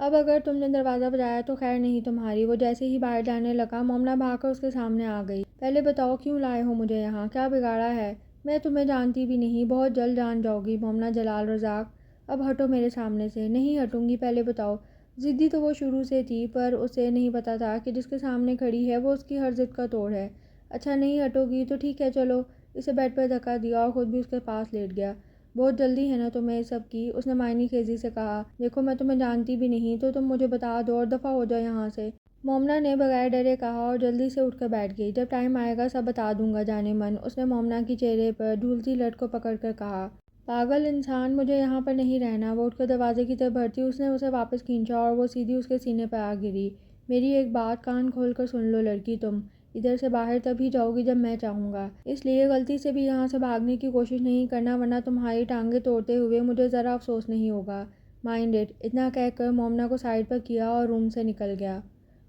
اب اگر تم نے دروازہ بجایا تو خیر نہیں تمہاری۔ وہ جیسے ہی باہر جانے لگا مومنا بھاگ کر اس کے سامنے آ گئی۔ پہلے بتاؤ کیوں لائے ہو مجھے یہاں، کیا بگاڑا ہے؟ میں تمہیں جانتی بھی نہیں، بہت جلد جان جاؤ گی۔ مومنا جلال رزاق، اب ہٹو میرے سامنے سے۔ نہیں ہٹوں گی، پہلے بتاؤ۔ ضدی تو وہ شروع سے تھی، پر اسے نہیں پتا تھا کہ جس کے سامنے کھڑی ہے وہ اس کی ہر ضد کا توڑ ہے۔ اچھا نہیں ہٹو گی تو ٹھیک ہے چلو۔ اسے بیڈ پر دھکا دیا اور خود بھی اس کے پاس لیٹ گیا۔ بہت جلدی ہے نا تمہیں اس سب کی، اس نے معنی خیزی سے کہا۔ دیکھو میں تمہیں جانتی بھی نہیں تو تم مجھے بتا دو اور دفعہ ہو جاؤ یہاں سے۔ مومنا نے بغیر ڈرے کہا اور جلدی سے اٹھ کر بیٹھ گئی۔ جب ٹائم آئے گا سب بتا دوں گا جانے من، اس نے مومنا کی چہرے پر ڈھولتی لٹ کو پکڑ کر کہا۔ پاگل انسان، مجھے یہاں پر نہیں رہنا۔ وہ اٹھ کر دروازے کی طرف بڑھتی اس نے اسے واپس کھینچا اور وہ سیدھی اس کے سینے پر آ گری۔ میری ایک بات کان کھول کر سن لو لڑکی، تم ادھر سے باہر تب ہی جاؤ گی جب میں چاہوں گا، اس لیے غلطی سے بھی یہاں سے بھاگنے کی کوشش نہیں کرنا ورنہ تمہاری ٹانگیں توڑتے ہوئے مجھے ذرا افسوس نہیں ہوگا۔ Mind it. اتنا کہہ کر مومنا کو سائڈ پر کیا اور روم سے نکل گیا۔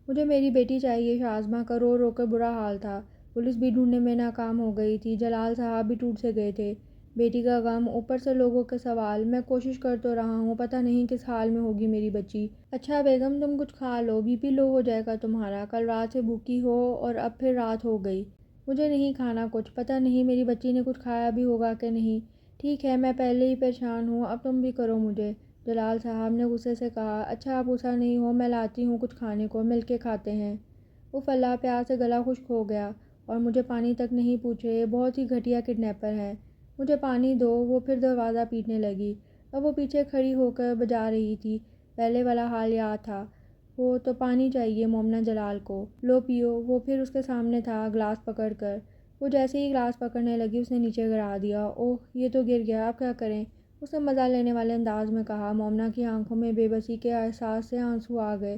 مجھے میری بیٹی چاہیے شازمہ کا رو رو کر برا حال تھا۔ پولیس بھی ڈھونڈنے میں ناکام ہو گئی تھی، جلال صاحب بھی ٹوٹ سے گئے تھے۔ بیٹی کا غم، اوپر سے لوگوں کے سوال، میں کوشش کر تو رہا ہوں، پتہ نہیں کس حال میں ہوگی میری بچی۔ اچھا بیگم تم کچھ کھا لو، بی پی لو ہو جائے گا تمہارا، کل رات سے بھوکی ہو اور اب پھر رات ہو گئی۔ مجھے نہیں کھانا کچھ، پتہ نہیں میری بچی نے کچھ کھایا بھی ہوگا کہ نہیں۔ ٹھیک ہے میں پہلے ہی پریشان ہوں، اب تم بھی کرو مجھے، جلال صاحب نے غصے سے کہا۔ اچھا آپ غصہ نہیں ہو، میں لاتی ہوں کچھ کھانے کو، مل کے کھاتے ہیں۔ اف اللہ، پیاس سے گلا خشک ہو گیا اور مجھے پانی تک نہیں پوچھے، یہ بہت ہی گھٹیا کڈنیپر ہے۔ مجھے پانی دو۔ وہ پھر دروازہ پیٹنے لگی۔ اب وہ پیچھے کھڑی ہو کر بجا رہی تھی۔ پہلے والا حال یاد تھا۔ وہ تو پانی چاہیے مومنا جلال کو، لو پیو۔ وہ پھر اس کے سامنے تھا گلاس پکڑ کر۔ وہ جیسے ہی گلاس پکڑنے لگی اس نے نیچے گرا دیا۔ اوہ یہ تو گر گیا، اب کیا کریں، اس نے مزہ لینے والے انداز میں کہا۔ مومنا کی آنکھوں میں بے بسی کے احساس سے آنسو آ گئے۔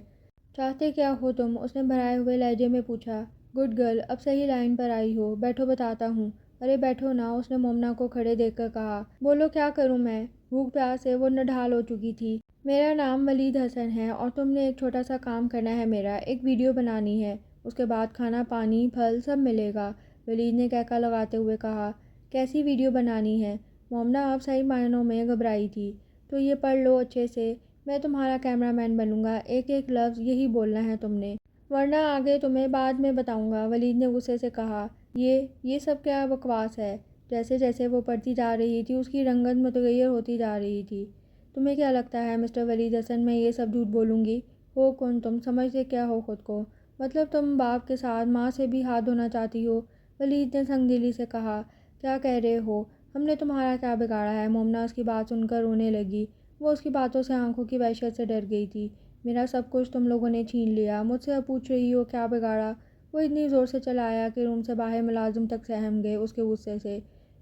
چاہتے کیا ہو تم، اس نے بھرائے ہوئے لہجے میں پوچھا۔ گڈ گرل، اب صحیح لائن پر آئی ہو، بیٹھو بتاتا ہوں۔ ارے بیٹھو نا، اس نے مومنا کو کھڑے دیکھ کر کہا۔ بولو کیا کروں میں؟ بھوک پیاس سے وہ نڈھال ہو چکی تھی۔ میرا نام ولید حسن ہے اور تم نے ایک چھوٹا سا کام کرنا ہے میرا، ایک ویڈیو بنانی ہے، اس کے بعد کھانا پانی پھل سب ملے گا، ولید نے کہکا لگاتے ہوئے کہا۔ کیسی ویڈیو بنانی ہے؟ مومنا اب صحیح معنوں میں گھبرائی تھی۔ تو یہ پڑھ لو اچھے سے، میں تمہارا کیمرہ مین بنوں گا، ایک ایک لفظ یہی بولنا ہے تم نے، ورنہ آگے تمہیں بعد میں بتاؤں گا، ولید نے غصے سے کہا۔ یہ سب کیا بکواس ہے؟ جیسے جیسے وہ پڑھتی جا رہی تھی اس کی رنگت متغیر ہوتی جا رہی تھی۔ تمہیں کیا لگتا ہے مسٹر ولید حسن میں یہ سب جھوٹ بولوں گی؟ ہو کون تم، سمجھتے کیا ہو خود کو؟ مطلب تم باپ کے ساتھ ماں سے بھی ہاتھ دھونا چاہتی ہو، ولید نے سنگ دلی سے کہا۔ کیا کہہ رہے ہو؟ ہم نے تمہارا کیا بگاڑا ہے؟ مومنا اس کی بات سن کر رونے لگی۔ وہ اس کی باتوں سے آنکھوں کی وحشت سے ڈر گئی تھی۔ میرا سب کچھ تم لوگوں نے چھین لیا، مجھ سے اب پوچھ رہی ہو کیا بگاڑا؟ وہ اتنی زور سے چلایا کہ روم سے باہر ملازم تک سہم گئے اس کے غصے سے۔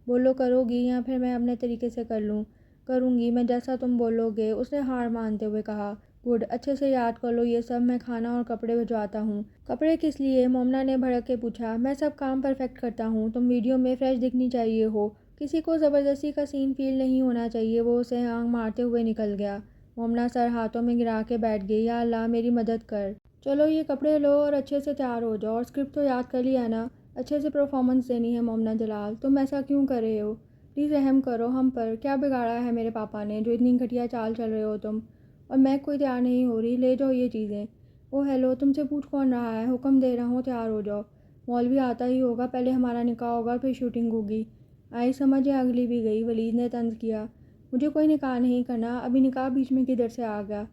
بولو کرو گی یا پھر میں اپنے طریقے سے کر لوں؟ کروں گی میں جیسا تم بولو گے، اس نے ہار مانتے ہوئے کہا۔ گڈ، اچھے سے یاد کر لو یہ سب، میں کھانا اور کپڑے بھجواتا ہوں۔ کپڑے کس لیے؟ مومنا نے بھڑک کے پوچھا۔ میں سب کام پرفیکٹ کرتا ہوں، تم ویڈیو میں فریش دکھنی چاہیے ہو، کسی کو زبردستی کا سین فیل نہیں ہونا چاہیے۔ وہ اسے آنکھ مارتے ہوئے نکل گیا۔ مومنا سر ہاتھوں میں گرا کے بیٹھ گئی۔ یا اللہ میری مدد کر، چلو یہ کپڑے لو اور اچھے سے تیار ہو جاؤ، اور اسکرپٹ تو یاد کر لیا نا، اچھے سے پرفارمنس دینی ہے۔ مومنا جلال تم ایسا کیوں کر رہے ہو؟ پلیز رحم کرو ہم پر، کیا بگاڑا ہے میرے پاپا نے جو اتنی گھٹیا چال چل رہے ہو تم؟ اور میں کوئی تیار نہیں ہو رہی، لے جاؤ یہ چیزیں۔ او ہیلو، تم سے پوچھ کون رہا ہے، حکم دے رہا ہوں تیار ہو جاؤ، مولوی آتا ہی ہوگا، پہلے ہمارا نکاح ہوگا اور پھر شوٹنگ ہوگی۔ آئی سمجھ یا اگلی بھی گئی، ولید نے طنز کیا۔ مجھے کوئی نکاح نہیں کرنا، ابھی نکاح بیچ میں کدھر سے آ گیا؟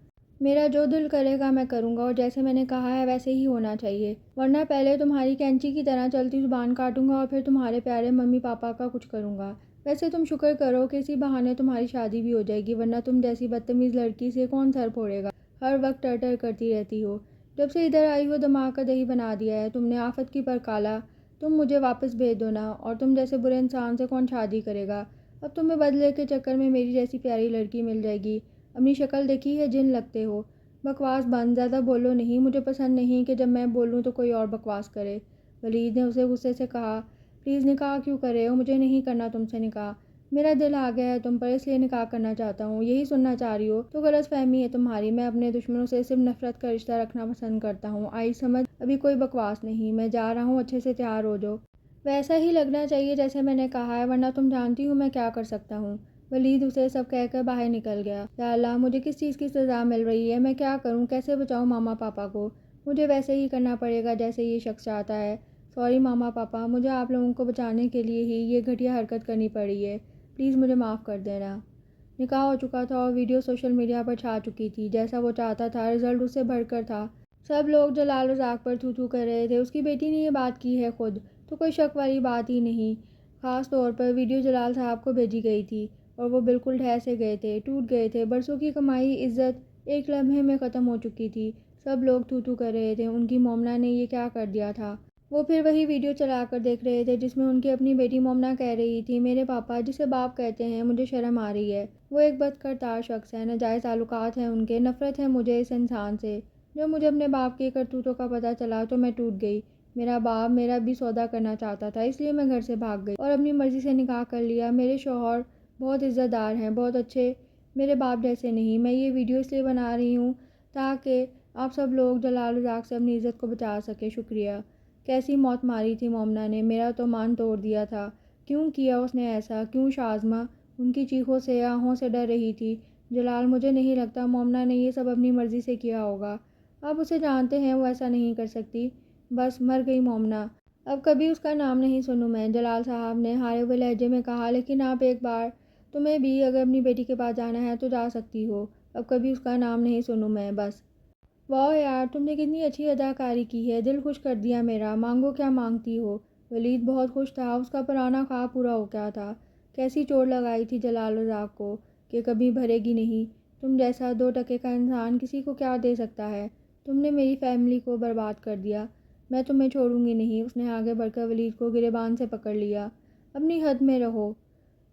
میرا جو دل کرے گا میں کروں گا، اور جیسے میں نے کہا ہے ویسے ہی ہونا چاہیے، ورنہ پہلے تمہاری کینچی کی طرح چلتی زبان کاٹوں گا اور پھر تمہارے پیارے ممی پاپا کا کچھ کروں گا۔ ویسے تم شکر کرو کہ اسی بہانے تمہاری شادی بھی ہو جائے گی، ورنہ تم جیسی بدتمیز لڑکی سے کون سر پھوڑے گا؟ ہر وقت ٹر ٹر کرتی رہتی ہو، جب سے ادھر آئی ہو دماغ کا دہی بنا دیا ہے تم نے، آفت کی پرکالا۔ تم مجھے واپس بھیج دو نا، اور تم جیسے برے انسان سے کون شادی کرے گا؟ اب تمہیں بدلے کے چکر میں میری جیسی پیاری لڑکی مل جائے گی، اپنی شکل دیکھی ہے، جن لگتے ہو۔ بکواس بند، زیادہ بولو نہیں، مجھے پسند نہیں کہ جب میں بولوں تو کوئی اور بکواس کرے، ولید نے اسے غصے سے کہا۔ پلیز نکاح کیوں کر رہے ہو؟ مجھے نہیں کرنا تم سے نکاح، میرا دل آ گیا ہے تم پر، اس لیے نکاح کرنا چاہتا ہوں۔ یہی سننا چاہ رہی ہو تو غلط فہمی ہے تمہاری، میں اپنے دشمنوں سے صرف نفرت کا رشتہ رکھنا پسند کرتا ہوں، آئی سمجھ؟ ابھی کوئی بکواس نہیں، میں جا رہا ہوں، اچھے سے تیار ہو جاؤ، ویسا ہی لگنا چاہیے جیسے میں نے کہا ہے، ورنہ تم جانتی ہو میں کیا کر سکتا ہوں۔ ولید اسے سب کہہ کر باہر نکل گیا۔ یا اللہ، مجھے کس چیز کی سزا مل رہی ہے؟ میں کیا کروں؟ کیسے بچاؤں ماما پاپا کو؟ مجھے ویسے ہی کرنا پڑے گا جیسے یہ شخص چاہتا ہے۔ سوری ماما پاپا، مجھے آپ لوگوں کو بچانے کے لیے ہی یہ گھٹیا حرکت کرنی پڑی ہے، پلیز مجھے معاف کر دینا۔ نکاح ہو چکا تھا اور ویڈیو سوشل میڈیا پر چھا چکی تھی۔ جیسا وہ چاہتا تھا، رزلٹ اس سے بڑھ کر تھا۔ سب لوگ جلال رزاق پر تھو تھو کر رہے تھے۔ اس کی بیٹی نے یہ بات کی ہے خود، تو کوئی شک والی بات ہی نہیں۔ خاص طور پر ویڈیو جلال صاحب کو بھیجی گئی تھی اور وہ بالکل ڈھہ سے گئے تھے، ٹوٹ گئے تھے۔ برسوں کی کمائی عزت ایک لمحے میں ختم ہو چکی تھی۔ سب لوگ تھو تھو کر رہے تھے، ان کی مومنہ نے یہ کیا کر دیا تھا؟ وہ پھر وہی ویڈیو چلا کر دیکھ رہے تھے جس میں ان کی اپنی بیٹی مومنہ کہہ رہی تھی، میرے پاپا جسے باپ کہتے ہیں، مجھے شرم آ رہی ہے۔ وہ ایک بد کردار شخص ہے، ناجائز تعلقات ہیں ان کے، نفرت ہے مجھے اس انسان سے۔ جب مجھے اپنے باپ کے کرتوتوں کا پتہ چلا تو میں ٹوٹ گئی۔ میرا باپ میرا بھی سودا کرنا چاہتا تھا، اس لیے میں گھر سے بھاگ گئی اور اپنی مرضی سے نکاح کر لیا۔ میرے شوہر بہت عزت دار ہیں، بہت اچھے، میرے باپ جیسے نہیں۔ میں یہ ویڈیو اس لیے بنا رہی ہوں تاکہ آپ سب لوگ جلال رزاق سے اپنی عزت کو بچا سکیں۔ شکریہ۔ کیسی موت ماری تھی مومنہ نے، میرا تو مان توڑ دیا تھا۔ کیوں کیا اس نے ایسا؟ کیوں شازمہ؟ ان کی چیخوں سے، آہوں سے ڈر رہی تھی۔ جلال، مجھے نہیں لگتا مومنہ نے یہ سب اپنی مرضی سے کیا ہوگا۔ آپ اسے جانتے ہیں، وہ ایسا نہیں کر سکتی۔ بس مر گئی مومنہ، اب کبھی اس کا نام نہیں سنوں میں، جلال صاحب نے ہارے ہوئے لہجے میں کہا۔ لیکن آپ ایک بار تمہیں بھی اگر اپنی بیٹی کے پاس جانا ہے تو جا سکتی ہو، اب کبھی اس کا نام نہیں سنوں میں، بس۔ واہ یار، تم نے کتنی اچھی اداکاری کی ہے، دل خوش کر دیا میرا۔ مانگو کیا مانگتی ہو؟ ولید بہت خوش تھا، اس کا پرانا خواب پورا ہو گیا تھا۔ کیسی چوٹ لگائی تھی جلال رزاق کو کہ کبھی بھرے گی نہیں۔ تم جیسا 2 ٹکے کا انسان کسی کو کیا دے سکتا ہے؟ تم نے میری فیملی کو برباد کر دیا، میں تمہیں چھوڑوں گی نہیں۔ اس نے آگے بڑھ کر ولید کو گریبان سے پکڑ لیا۔ اپنی حد میں رہو۔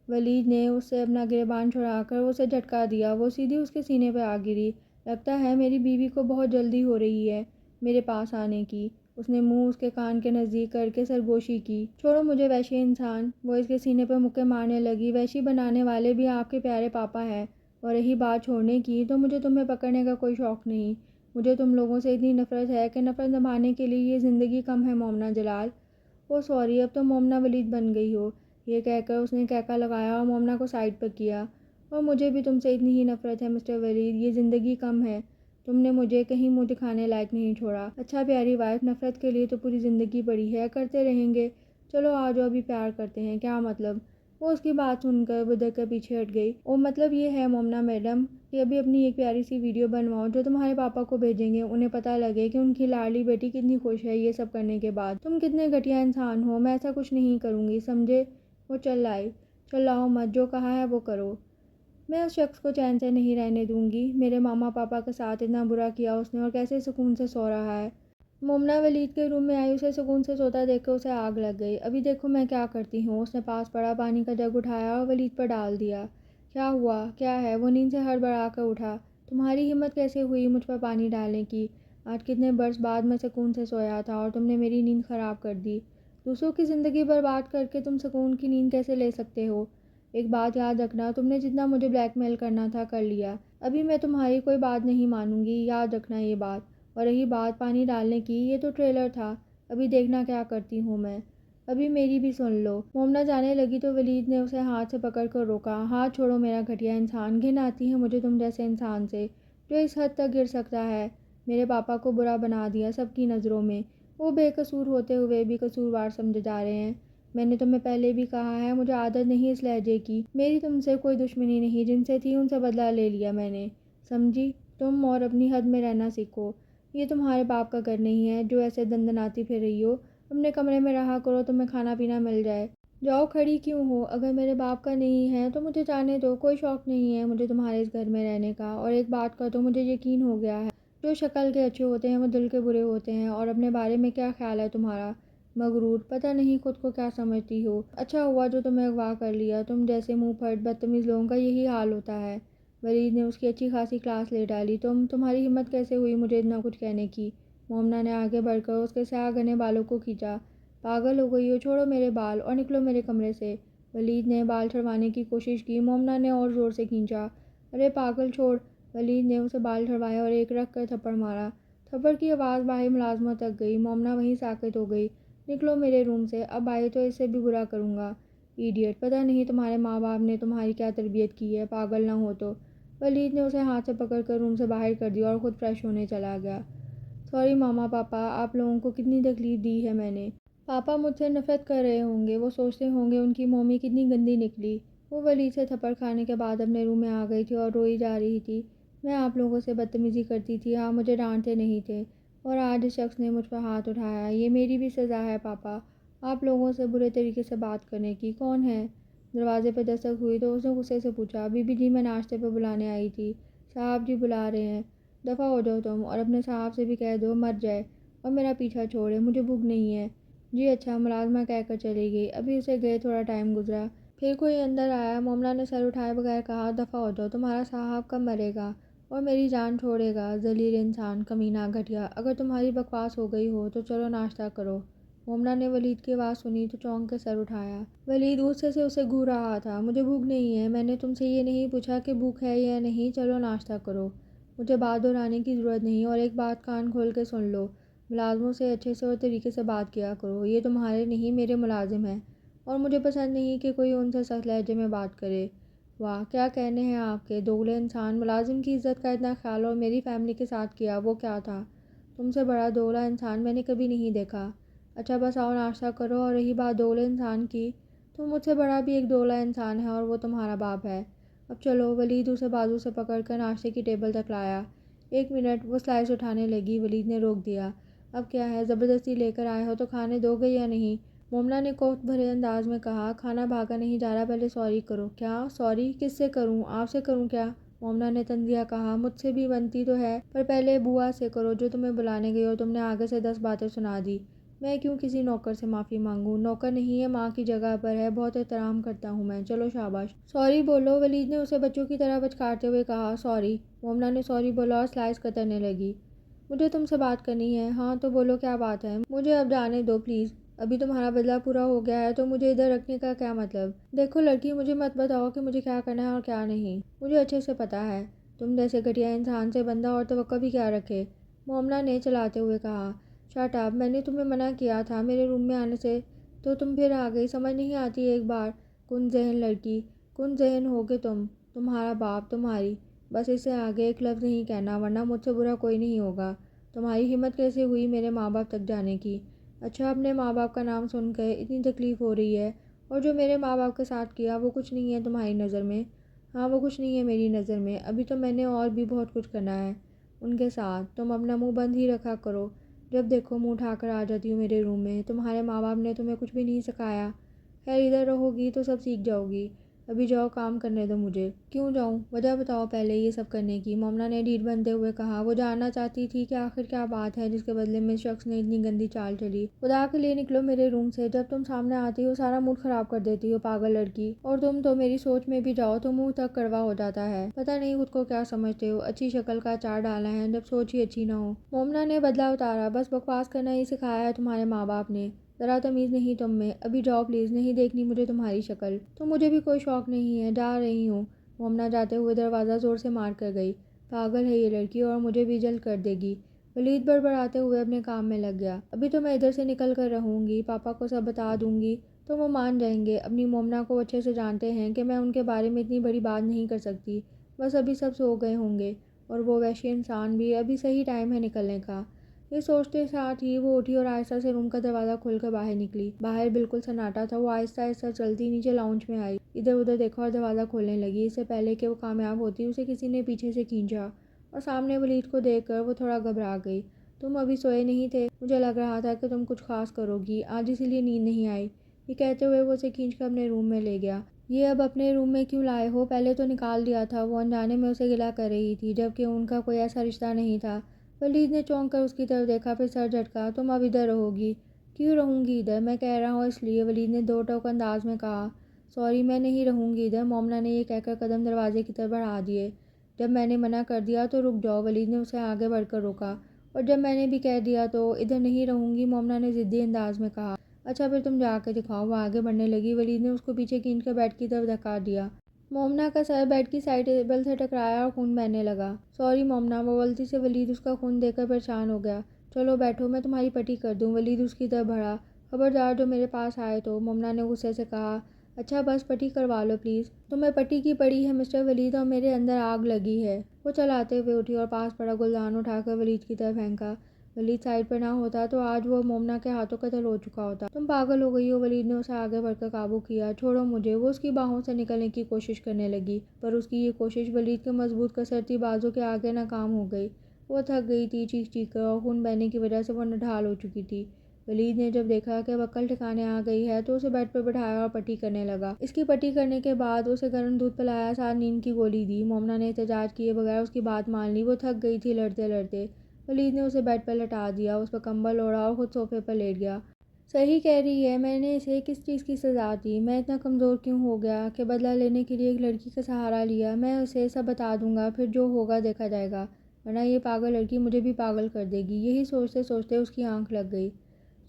ولید نے اس سے اپنا گریبان چھڑا کر اسے جھٹکا دیا، وہ سیدھی اس کے سینے پہ آ گری۔ لگتا ہے میری بیوی کو بہت جلدی ہو رہی ہے میرے پاس آنے کی۔ اس نے منہ اس کے کان کے نزدیک کر کے سرگوشی کی۔ چھوڑو مجھے وحشی انسان، وہ اس کے سینے پہ مکے مارنے لگی۔ وحشی بنانے والے بھی آپ کے پیارے پاپا ہیں، اور رہی بات چھوڑنے کی تو مجھے تمہیں پکڑنے کا کوئی شوق نہیں۔ مجھے تم لوگوں سے اتنی نفرت ہے کہ نفرت نبھانے کے لیے یہ زندگی کم ہے مومنہ جلال۔ او سوری، اب تو مومنہ ولید بن گئی ہو۔ یہ کہہ کر اس نے کہکا لگایا اور مومنہ کو سائڈ پر کیا۔ اور مجھے بھی تم سے اتنی ہی نفرت ہے مسٹر ولید، یہ زندگی کم ہے، تم نے مجھے کہیں منہ دکھانے لائق نہیں چھوڑا۔ اچھا پیاری وائف، نفرت کے لیے تو پوری زندگی پڑی ہے، کرتے رہیں گے۔ چلو آ جاؤ، ابھی پیار کرتے ہیں۔ کیا مطلب؟ وہ اس کی بات سن کر بدر کر پیچھے ہٹ گئی۔ او مطلب یہ ہے مومنہ میڈم کہ ابھی اپنی ایک پیاری سی ویڈیو بنواؤ جو تمہارے پاپا کو بھیجیں گے، انہیں پتہ لگے کہ ان کی لاڈلی بیٹی کتنی خوش ہے یہ سب کرنے کے بعد۔ تم کتنے گھٹیا انسان ہو، میں ایسا کچھ نہیں کروں گی، سمجھے؟ وہ چل آئی۔ چلاؤ مت، جو کہا ہے وہ کرو۔ میں اس شخص کو چین سے نہیں رہنے دوں گی، میرے ماما پاپا کے ساتھ اتنا برا کیا اس نے، اور کیسے سکون سے سو رہا ہے۔ مومنہ ولید کے روم میں آئی، اسے سکون سے سوتا دیکھ کر اسے آگ لگ گئی۔ ابھی دیکھو میں کیا کرتی ہوں۔ اس نے پاس پڑا پانی کا جگ اٹھایا اور ولید پر ڈال دیا۔ کیا ہوا؟ کیا ہے؟ وہ نیند سے ہڑبڑا کر اٹھا۔ تمہاری ہمت کیسے ہوئی مجھ پر پانی ڈالنے کی؟ آج کتنے برس بعد میں سکون سے سویا تھا اور تم نے میری نیند خراب کر دی۔ دوسروں کی زندگی برباد کر کے تم سکون کی نیند کیسے لے سکتے ہو؟ ایک بات یاد رکھنا، تم نے جتنا مجھے بلیک میل کرنا تھا کر لیا، ابھی میں تمہاری کوئی بات نہیں مانوں گی، یاد رکھنا یہ بات۔ اور رہی بات پانی ڈالنے کی، یہ تو ٹریلر تھا، ابھی دیکھنا کیا کرتی ہوں میں۔ ابھی میری بھی سن لو۔ مومنہ جانے لگی تو ولید نے اسے ہاتھ سے پکڑ کر روکا۔ ہاتھ چھوڑو میرا گھٹیا انسان، گھن آتی ہے مجھے تم جیسے انسان سے جو اس حد تک گر سکتا ہے۔ میرے پاپا کو برا بنا دیا سب کی نظروں میں، وہ بے قصور ہوتے ہوئے بھی قصوروار سمجھے جا رہے ہیں۔ میں نے تمہیں پہلے بھی کہا ہے، مجھے عادت نہیں اس لہجے کی، میری تم سے کوئی دشمنی نہیں، جن سے تھی ان سے بدلہ لے لیا میں نے، سمجھی؟ تم اور اپنی حد میں رہنا سیکھو، یہ تمہارے باپ کا گھر نہیں ہے جو ایسے دندناتی پھر رہی ہو۔ اپنے کمرے میں رہا کرو، تمہیں کھانا پینا مل جائے۔ جاؤ، کھڑی کیوں ہو؟ اگر میرے باپ کا نہیں ہے تو مجھے جانے دو، کوئی شوق نہیں ہے مجھے تمہارے اس گھر میں رہنے کا۔ اور ایک بات کا تو مجھے یقین ہو گیا ہے، جو شکل کے اچھے ہوتے ہیں وہ دل کے برے ہوتے ہیں۔ اور اپنے بارے میں کیا خیال ہے تمہارا؟ مغرور، پتہ نہیں خود کو کیا سمجھتی ہو۔ اچھا ہوا جو تمہیں اغوا کر لیا، تم جیسے منہ پھٹ بدتمیز لوگوں کا یہی حال ہوتا ہے۔ ولید نے اس کی اچھی خاصی کلاس لے ڈالی۔ تمہاری ہمت کیسے ہوئی مجھے اتنا کچھ کہنے کی؟ مومنہ نے آگے بڑھ کر اس کے سیاہ گھنے بالوں کو کھینچا۔ پاگل ہو گئی ہو، چھوڑو میرے بال اور نکلو میرے کمرے سے۔ ولید نے بال چھڑوانے کی کوشش کی، مومنہ نے اور زور سے کھینچا۔ ارے پاگل چھوڑ۔ ولید نے اسے بال چھڑوائے اور ایک رکھ کر تھپڑ مارا۔ تھپڑ کی آواز باہر ملازمہ تک گئی۔ مومنہ وہیں ساکت ہو گئی۔ نکلو میرے روم سے، اب آئی تو اس سے بھی برا کروں گا۔ ایڈیٹ، پتہ نہیں تمہارے ماں باپ نے تمہاری کیا تربیت کی ہے، پاگل نہ ہو تو۔ ولید نے اسے ہاتھ سے پکڑ کر روم سے باہر کر دیا اور خود فریش ہونے چلا گیا۔ سوری ماما پاپا، آپ لوگوں کو کتنی تکلیف دی ہے میں نے۔ پاپا مجھ سے نفرت کر رہے ہوں گے، وہ سوچتے ہوں گے ان کی مومی کتنی گندی نکلی۔ وہ ولید سے تھپڑ کھانے کے بعد اپنے روم میں آ گئی تھی اور روئی جا رہی تھی۔ میں آپ لوگوں سے بدتمیزی کرتی تھی، آپ مجھے ڈانٹتے نہیں تھے، اور آج اس شخص نے مجھ پر ہاتھ اٹھایا، یہ میری بھی سزا ہے پاپا، آپ لوگوں سے برے طریقے سے بات کرنے کی۔ کون ہے؟ دروازے پہ دستک ہوئی تو اس نے غصے سے پوچھا، بی بی جی میں ناشتے پہ بلانے آئی تھی، صاحب جی بلا رہے ہیں، دفع ہو جاؤ تم، اور اپنے صاحب سے بھی کہہ دو مر جائے اور میرا پیچھا چھوڑے، مجھے بھوک نہیں ہے۔ جی اچھا، ملازمہ کہہ کر چلی گئی، ابھی اسے گئے تھوڑا ٹائم گزرا، پھر کوئی اندر آیا۔ مومنہ نے سر اٹھائے بغیر کہا، دفع ہو جاؤ، تمہارا صاحب کب مرے گا اور میری جان چھوڑے گا؟ ذلیل انسان، کمینہ، گھٹیا، اگر تمہاری بکواس ہو گئی ہو تو چلو ناشتہ کرو۔ مومنہ نے ولید کی آواز سنی تو چونک کے سر اٹھایا۔ ولید غصے سے اسے گھور رہا تھا، مجھے بھوک نہیں ہے، میں نے تم سے یہ نہیں پوچھا کہ بھوک ہے یا نہیں، چلو ناشتہ کرو، مجھے بات دہرانے کی ضرورت نہیں، اور ایک بات کان کھول کے سن لو، ملازموں سے اچھے سے اور طریقے سے بات کیا کرو، یہ تمہارے نہیں میرے ملازم ہیں، اور مجھے پسند نہیں کہ کوئی ان سے سخت لہجے میں بات کرے۔ واہ کیا کہنے ہیں آپ کے، دوگلے انسان، ملازم کی عزت کا اتنا خیال اور میری فیملی کے ساتھ کیا، وہ کیا تھا؟ تم سے بڑا دوگلا انسان میں نے کبھی نہیں دیکھا۔ اچھا بس آؤ ناشتہ کرو، اور رہی بات دوگلے انسان کی، تو مجھ سے بڑا بھی ایک دوگلا انسان ہے اور وہ تمہارا باپ ہے۔ اب چلو۔ ولید اسے بازو سے پکڑ کر ناشتے کی ٹیبل تک لایا۔ ایک منٹ، وہ سلائس اٹھانے لگی، ولید نے روک دیا۔ اب کیا ہے، زبردستی لے کر آئے ہو تو کھانے دو گے یا نہیں؟ مومنہ نے کوفت بھرے انداز میں کہا، کھانا بھاگا نہیں جا رہا، پہلے سوری کرو۔ کیا سوری؟ کس سے کروں، آپ سے کروں کیا؟ مومنہ نے طنزیہ کہا، مجھ سے بھی بنتی تو ہے، پر پہلے بوا سے کرو جو تمہیں بلانے گئی اور تم نے آگے سے 10 باتیں سنا دی۔ میں کیوں کسی نوکر سے معافی مانگوں، نوکر نہیں ہے، ماں کی جگہ پر ہے، بہت احترام کرتا ہوں میں، چلو شاباش۔ سوری بولو، ولید نے اسے بچوں کی طرح بچکارتے ہوئے کہا۔ سوری۔ مومنہ نے سوری بولا اور سلائس کترنے لگی۔ مجھے تم سے بات کرنی ہے۔ ہاں تو بولو کیا بات ہے، مجھے اب جانے دو پلیز، ابھی تمہارا بدلہ پورا ہو گیا ہے تو مجھے ادھر رکھنے کا کیا مطلب؟ دیکھو لڑکی، مجھے مت بتاؤ کہ مجھے کیا کرنا ہے اور کیا نہیں، مجھے اچھے سے پتہ ہے، تم جیسے گھٹیا انسان سے بندہ اور توقع بھی کیا رکھے، مومنہ نے چلاتے ہوئے کہا۔ شٹ اپ، میں نے تمہیں منع کیا تھا میرے روم میں آنے سے، تو تم پھر آ گئی، سمجھ نہیں آتی ایک بار؟ کن ذہن لڑکی، کن ذہن ہوگے تم، تمہارا باپ، تمہاری، بس اس سے آگے ایک لفظ نہیں کہنا ورنہ مجھ سے برا کوئی نہیں ہوگا۔ تمہاری ہمت کیسے ہوئی میرے ماں باپ تک جانے کی؟ اچھا، اپنے ماں باپ کا نام سن کر اتنی تکلیف ہو رہی ہے، اور جو میرے ماں باپ کے ساتھ کیا وہ کچھ نہیں ہے تمہاری نظر میں؟ ہاں وہ کچھ نہیں ہے میری نظر میں، ابھی تو میں نے اور بھی بہت کچھ کرنا ہے ان کے ساتھ، تم اپنا منہ بند ہی رکھا کرو، جب دیکھو منہ اٹھا کر آ جاتی ہوں میرے روم میں، تمہارے ماں باپ نے تمہیں کچھ بھی نہیں سکھایا، خیر ادھر رہو گی تو سب سیکھ جاؤ گی، ابھی جاؤ کام کرنے دو مجھے۔ کیوں جاؤں، وجہ بتاؤ پہلے یہ سب کرنے کی، مومنہ نے ڈھیٹ بنتے ہوئے کہا۔ وہ جاننا چاہتی تھی کہ آخر کیا بات ہے جس کے بدلے میں اس شخص نے اتنی گندی چال چلی۔ خدا کے لیے نکلو میرے روم سے، جب تم سامنے آتی ہو سارا موڈ خراب کر دیتی ہو، پاگل لڑکی، اور تم تو میری سوچ میں بھی جاؤ تو منہ تک کڑوا ہو جاتا ہے، پتہ نہیں خود کو کیا سمجھتے ہو، اچھی شکل کا اچار ڈالا ہے جب سوچ ہی اچھی نہ ہو۔ مومنہ نے بدلہ اتارا، بس بکواس کرنا ہی سکھایا ہے تمہارے ماں باپ نے، ذرا تمیز نہیں تم میں، ابھی جاؤ پلیز، نہیں دیکھنی مجھے تمہاری شکل، تو مجھے بھی کوئی شوق نہیں ہے، جا رہی ہوں۔ مومنہ جاتے ہوئے دروازہ زور سے مار کر گئی۔ پاگل ہے یہ لڑکی اور مجھے بھی جلد کر دے گی۔ ولید بڑبڑاتے ہوئے اپنے کام میں لگ گیا۔ ابھی تو میں ادھر سے نکل کر رہوں گی، پاپا کو سب بتا دوں گی تو وہ مان جائیں گے، اپنی مومنہ کو اچھے سے جانتے ہیں کہ میں ان کے بارے میں اتنی بڑی بات نہیں کر سکتی، بس ابھی سب سو گئے ہوں گے، اور وہ وحشی انسان بھی، ابھی صحیح ٹائم ہے نکلنے کا۔ یہ سوچتے ساتھ ہی وہ اٹھی اور آہستہ سے روم کا دروازہ کھول کر باہر نکلی۔ باہر بالکل سناٹا تھا، وہ آہستہ آہستہ چلتی نیچے لاؤنج میں آئی، ادھر ادھر دیکھا اور دروازہ کھولنے لگی۔ اس سے پہلے کہ وہ کامیاب ہوتی اسے کسی نے پیچھے سے کھینچا، اور سامنے ولید کو دیکھ کر وہ تھوڑا گھبرا گئی۔ تم ابھی سوئے نہیں تھے، مجھے لگ رہا تھا کہ تم کچھ خاص کرو گی آج، اسی لیے نیند نہیں آئی، یہ کہتے ہوئے وہ اسے کھینچ کر اپنے روم میں لے گیا۔ یہ اب اپنے روم میں کیوں لائے ہو، پہلے تو نکال دیا تھا، وہ انجانے میں اسے گلہ کر رہی تھی جبکہ ان کا کوئی ایسا رشتہ نہیں تھا۔ ولید نے چونک کر اس کی طرف دیکھا، پھر سر جھٹکا۔ تم اب ادھر رہو گی؟ کیوں رہوں گی ادھر، میں کہہ رہا ہوں اس لیے، ولید نے دو ٹوک انداز میں کہا۔ سوری، میں نہیں رہوں گی ادھر، مومنہ نے یہ کہہ کر قدم دروازے کی طرف بڑھا دیے۔ جب میں نے منع کر دیا تو رک جاؤ، ولید نے اسے آگے بڑھ کر روکا۔ اور جب میں نے بھی کہہ دیا تو ادھر نہیں رہوں گی، مومنہ نے ضدی انداز میں کہا۔ اچھا پھر تم جا کے دکھاؤ، وہ آگے بڑھنے لگی۔ ولید نے اس کو پیچھے کھینچ کر بیڈ کی طرف دھکا دیا۔ مومنہ کا سر بیڈ کی سائڈ ٹیبل سے ٹکرایا اور خون بہنے لگا۔ سوری مومنہ، وہ غلطی سے ولید اس کا خون دیکھ کر پریشان ہو گیا۔ چلو بیٹھو، میں تمہاری پٹی کر دوں، ولید اس کی طرف بڑھا۔ خبردار جو میرے پاس آئے تو، مومنہ نے غصے سے کہا۔ اچھا بس پٹی کروا لو پلیز۔ تمہیں پٹی کی پڑی ہے مسٹر ولید اور میرے اندر آگ لگی ہے۔ وہ چلاتے ہوئے اٹھی اور پاس پڑا گلدان اٹھا کر ولید کی طرف پھینکا۔ ولید سائڈ پر نہ ہوتا تو آج وہ مومنہ کے ہاتھوں قتل ہو چکا ہوتا۔ تم پاگل ہو گئی ہو، ولید نے اسے آگے بڑھ کر قابو کیا۔ چھوڑو مجھے۔ وہ اس کی باہوں سے نکلنے کی کوشش کرنے لگی، پر اس کی یہ کوشش ولید کے مضبوط کسرتی بازو کے آگے ناکام ہو گئی۔ وہ تھک گئی تھی چیخ چیخ کر اور خون بہنے کی وجہ سے وہ نڈھال ہو چکی تھی۔ ولید نے جب دیکھا کہ اب عقل ٹھکانے آ گئی ہے تو اسے بیڈ پر بٹھایا اور پٹی کرنے لگا۔ اس کی پٹی کرنے کے بعد اسے گرم دودھ پلایا، ساتھ نیند کی گولی دی۔ مومنہ نے احتجاج کیے بغیر اس کی بات مان لی۔ وہ تھک گئی تھی لڑتے لڑتے۔ ولید نے اسے بیڈ پر لٹا دیا، اس پر کمبل اوڑھا اور خود صوفے پر لیٹ گیا۔ صحیح کہہ رہی ہے، میں نے اسے کس چیز کی سزا دی؟ میں اتنا کمزور کیوں ہو گیا کہ بدلہ لینے کے لیے ایک لڑکی کا سہارا لیا؟ میں اسے سب بتا دوں گا، پھر جو ہوگا دیکھا جائے گا، ورنہ یہ پاگل لڑکی مجھے بھی پاگل کر دے گی۔ یہی سوچتے سوچتے اس کی آنکھ لگ گئی۔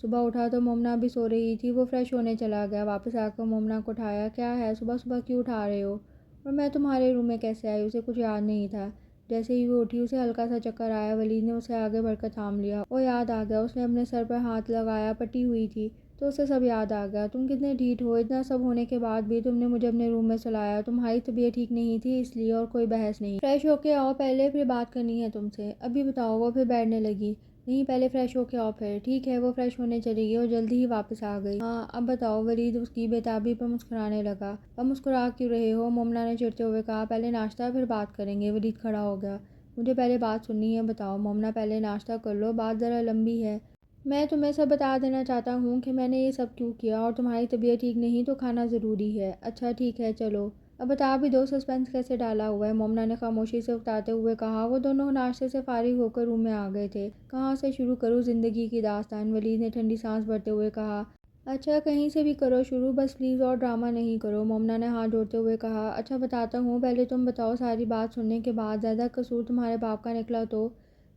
صبح اٹھا تو مومنہ ابھی سو رہی تھی۔ وہ فریش ہونے چلا گیا۔ واپس آ کر مومنہ کو اٹھایا۔ کیا ہے، صبح صبح کیوں اٹھا رہے ہو؟ اور میں تمہارے روم میں کیسے آئی؟ اسے کچھ یاد نہیں تھا۔ جیسے ہی وہ اٹھی اسے ہلکا سا چکر آیا۔ ولید نے اسے آگے بڑھ کر تھام لیا۔ وہ یاد آ گیا۔ اس نے اپنے سر پر ہاتھ لگایا، پٹی ہوئی تھی تو اسے سب یاد آ گیا۔ تم کتنے ڈھیٹ ہو، اتنا سب ہونے کے بعد بھی تم نے مجھے اپنے روم میں سلایا۔ تمہاری طبیعت ٹھیک نہیں تھی اس لیے، اور کوئی بحث نہیں۔ فریش ہو کے آؤ پہلے، پھر بات کرنی ہے تم سے۔ ابھی بتاؤ۔ وہ پھر بیٹھنے لگی۔ نہیں، پہلے فریش ہو کے آؤ پھر۔ ٹھیک ہے۔ وہ فریش ہونے چلی گئی اور جلدی ہی واپس آ گئی۔ ہاں اب بتاؤ۔ ولید اس کی بےتابی پر مسکرانے لگا۔ اب مسکرا کیوں رہے ہو؟ مومنہ نے چڑھتے ہوئے کہا۔ پہلے ناشتہ پھر بات کریں گے۔ ولید کھڑا ہو گیا۔ مجھے پہلے بات سننی ہے، بتاؤ۔ مومنہ پہلے ناشتہ کر لو، بات ذرا لمبی ہے۔ میں تمہیں سب بتا دینا چاہتا ہوں کہ میں نے یہ سب کیوں کیا، اور تمہاری طبیعت ٹھیک نہیں تو کھانا ضروری ہے۔ اچھا ٹھیک ہے چلو، اب بتا بھی دو، سسپینس کیسے ڈالا ہوا ہے؟ مومنہ نے خاموشی سے اکتاتے ہوئے کہا۔ وہ دونوں ناشتے سے فارغ ہو کر روم میں آ گئے تھے۔ کہاں سے شروع کروں زندگی کی داستان؟ ولید نے ٹھنڈی سانس بھرتے ہوئے کہا۔ اچھا کہیں سے بھی کرو شروع، بس پلیز اور ڈرامہ نہیں کرو، مومنہ نے ہاتھ جوڑتے ہوئے کہا۔ اچھا بتاتا ہوں، پہلے تم بتاؤ۔ ساری بات سننے کے بعد زیادہ قصور تمہارے باپ کا نکلا تو؟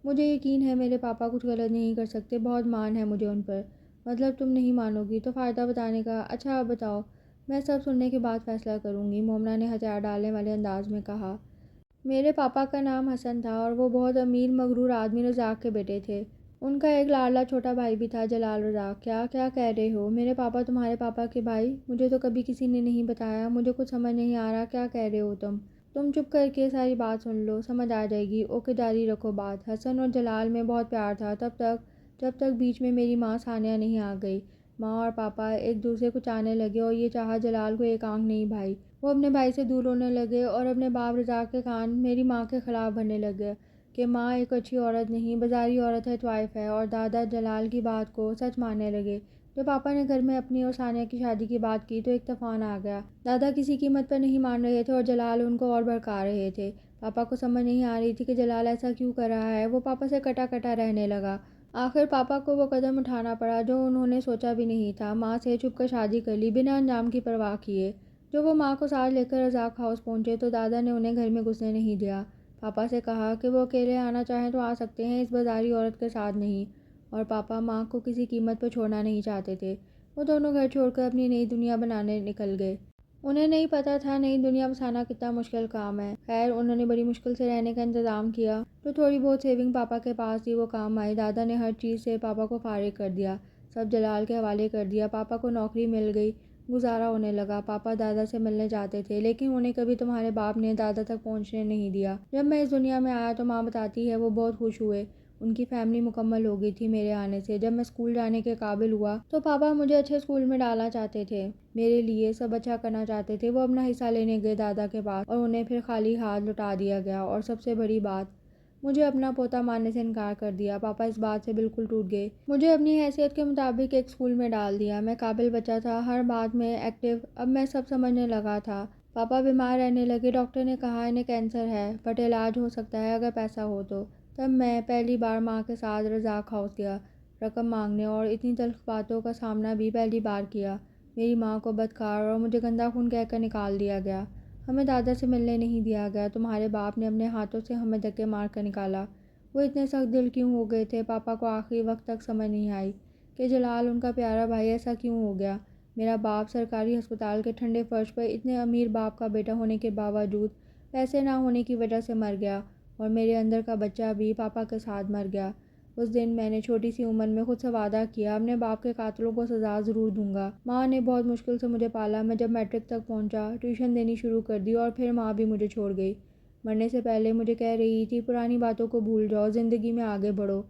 مجھے یقین ہے میرے پاپا کچھ غلط نہیں کر سکتے، بہت مان ہے مجھے ان پر۔ مطلب تم نہیں مانو گی تو فائدہ بتانے کا؟ اچھا اب بتاؤ، میں سب سننے کے بعد فیصلہ کروں گی، مومنہ نے ہتھیار ڈالنے والے انداز میں کہا۔ میرے پاپا کا نام حسن تھا اور وہ بہت امیر مغرور آدمی رزاق کے بیٹے تھے۔ ان کا ایک لاڈلا چھوٹا بھائی بھی تھا، جلال رزاق۔ کیا کہہ رہے ہو؟ میرے پاپا تمہارے پاپا کے بھائی؟ مجھے تو کبھی کسی نے نہیں بتایا، مجھے کچھ سمجھ نہیں آ رہا، کیا کہہ رہے ہو تم؟ تم چپ کر کے ساری بات سن لو، سمجھ آ جائے گی۔ اوکے جاری رکھو بات۔ حسن اور جلال میں بہت پیار تھا جب تک بیچ میں میری ماں ثانیہ نہیں آ گئی۔ ماں اور پاپا ایک دوسرے کو چاہنے لگے اور یہ چاہا جلال کو ایک آنکھ نہیں بھائی۔ وہ اپنے بھائی سے دور ہونے لگے اور اپنے باپ رزاق کے کان میری ماں کے خلاف بھرنے لگے کہ ماں ایک اچھی عورت نہیں، بازاری عورت ہے، طوائف ہے، اور دادا جلال کی بات کو سچ ماننے لگے۔ جب پاپا نے گھر میں اپنی اور ثانیہ کی شادی کی بات کی تو ایک طوفان آ گیا۔ دادا کسی قیمت پر نہیں مان رہے تھے اور جلال ان کو اور بھڑکا رہے تھے۔ پاپا کو سمجھ نہیں آ رہی تھی کہ جلال ایسا کیوں کر رہا ہے۔ وہ پاپا سے کٹا کٹا رہنے لگا۔ آخر پاپا کو وہ قدم اٹھانا پڑا جو انہوں نے سوچا بھی نہیں تھا، ماں سے چھپ کر شادی کر لی بنا انجام کی پرواہ کیے۔ جب وہ ماں کو ساتھ لے کر رزاق ہاؤس پہنچے تو دادا نے انہیں گھر میں گھسنے نہیں دیا۔ پاپا سے کہا کہ وہ اکیلے آنا چاہیں تو آ سکتے ہیں، اس بازاری عورت کے ساتھ نہیں، اور پاپا ماں کو کسی قیمت پر چھوڑنا نہیں چاہتے تھے۔ وہ دونوں گھر چھوڑ کر اپنی نئی دنیا بنانے نکل گئے۔ انہیں نہیں پتہ تھا نئی دنیا بسانا کتنا مشکل کام ہے۔ خیر انہوں نے بڑی مشکل سے رہنے کا انتظام کیا۔ جو تھوڑی بہت سیونگ پاپا کے پاس تھی وہ کام آئی۔ دادا نے ہر چیز سے پاپا کو فارغ کر دیا، سب جلال کے حوالے کر دیا۔ پاپا کو نوکری مل گئی، گزارا ہونے لگا۔ پاپا دادا سے ملنے جاتے تھے لیکن انہیں کبھی تمہارے باپ نے دادا تک پہنچنے نہیں دیا۔ جب میں اس دنیا میں آیا تو ماں بتاتی ہے وہ بہت خوش ہوئے، ان کی فیملی مکمل ہو گئی تھی میرے آنے سے۔ جب میں اسکول جانے کے قابل ہوا تو پاپا مجھے اچھے اسکول میں ڈالنا چاہتے تھے، میرے لیے سب اچھا کرنا چاہتے تھے۔ وہ اپنا حصہ لینے گئے دادا کے پاس اور انہیں پھر خالی ہاتھ لوٹا دیا گیا، اور سب سے بڑی بات، مجھے اپنا پوتا ماننے سے انکار کر دیا۔ پاپا اس بات سے بالکل ٹوٹ گئے۔ مجھے اپنی حیثیت کے مطابق ایک اسکول میں ڈال دیا، میں قابل بچہ تھا، ہر بات میں ایکٹیو، اب میں سب سمجھنے لگا تھا۔ پاپا بیمار رہنے لگے، ڈاکٹر نے کہا انہیں کینسر ہے بٹ علاج ہو سکتا ہے اگر پیسہ ہو تو۔ تب میں پہلی بار ماں کے ساتھ رزاق ہاؤس گیا رقم مانگنے، اور اتنی تلخ باتوں کا سامنا بھی پہلی بار کیا۔ میری ماں کو بدکار اور مجھے گندا خون کہہ کر نکال دیا گیا، ہمیں دادا سے ملنے نہیں دیا گیا، تمہارے باپ نے اپنے ہاتھوں سے ہمیں دھکے مار کر نکالا۔ وہ اتنے سخت دل کیوں ہو گئے تھے؟ پاپا کو آخری وقت تک سمجھ نہیں آئی کہ جلال ان کا پیارا بھائی ایسا کیوں ہو گیا۔ میرا باپ سرکاری ہسپتال کے ٹھنڈے فرش پر اتنے امیر باپ کا بیٹا ہونے کے باوجود پیسے نہ ہونے کی وجہ سے مر گیا، اور میرے اندر کا بچہ بھی پاپا کے ساتھ مر گیا۔ اس دن میں نے چھوٹی سی عمر میں خود سے وعدہ کیا اپنے باپ کے قاتلوں کو سزا ضرور دوں گا۔ ماں نے بہت مشکل سے مجھے پالا۔ میں جب میٹرک تک پہنچا ٹیوشن دینی شروع کر دی اور پھر ماں بھی مجھے چھوڑ گئی۔ مرنے سے پہلے مجھے کہہ رہی تھی پرانی باتوں کو بھول جاؤ، زندگی میں آگے بڑھو،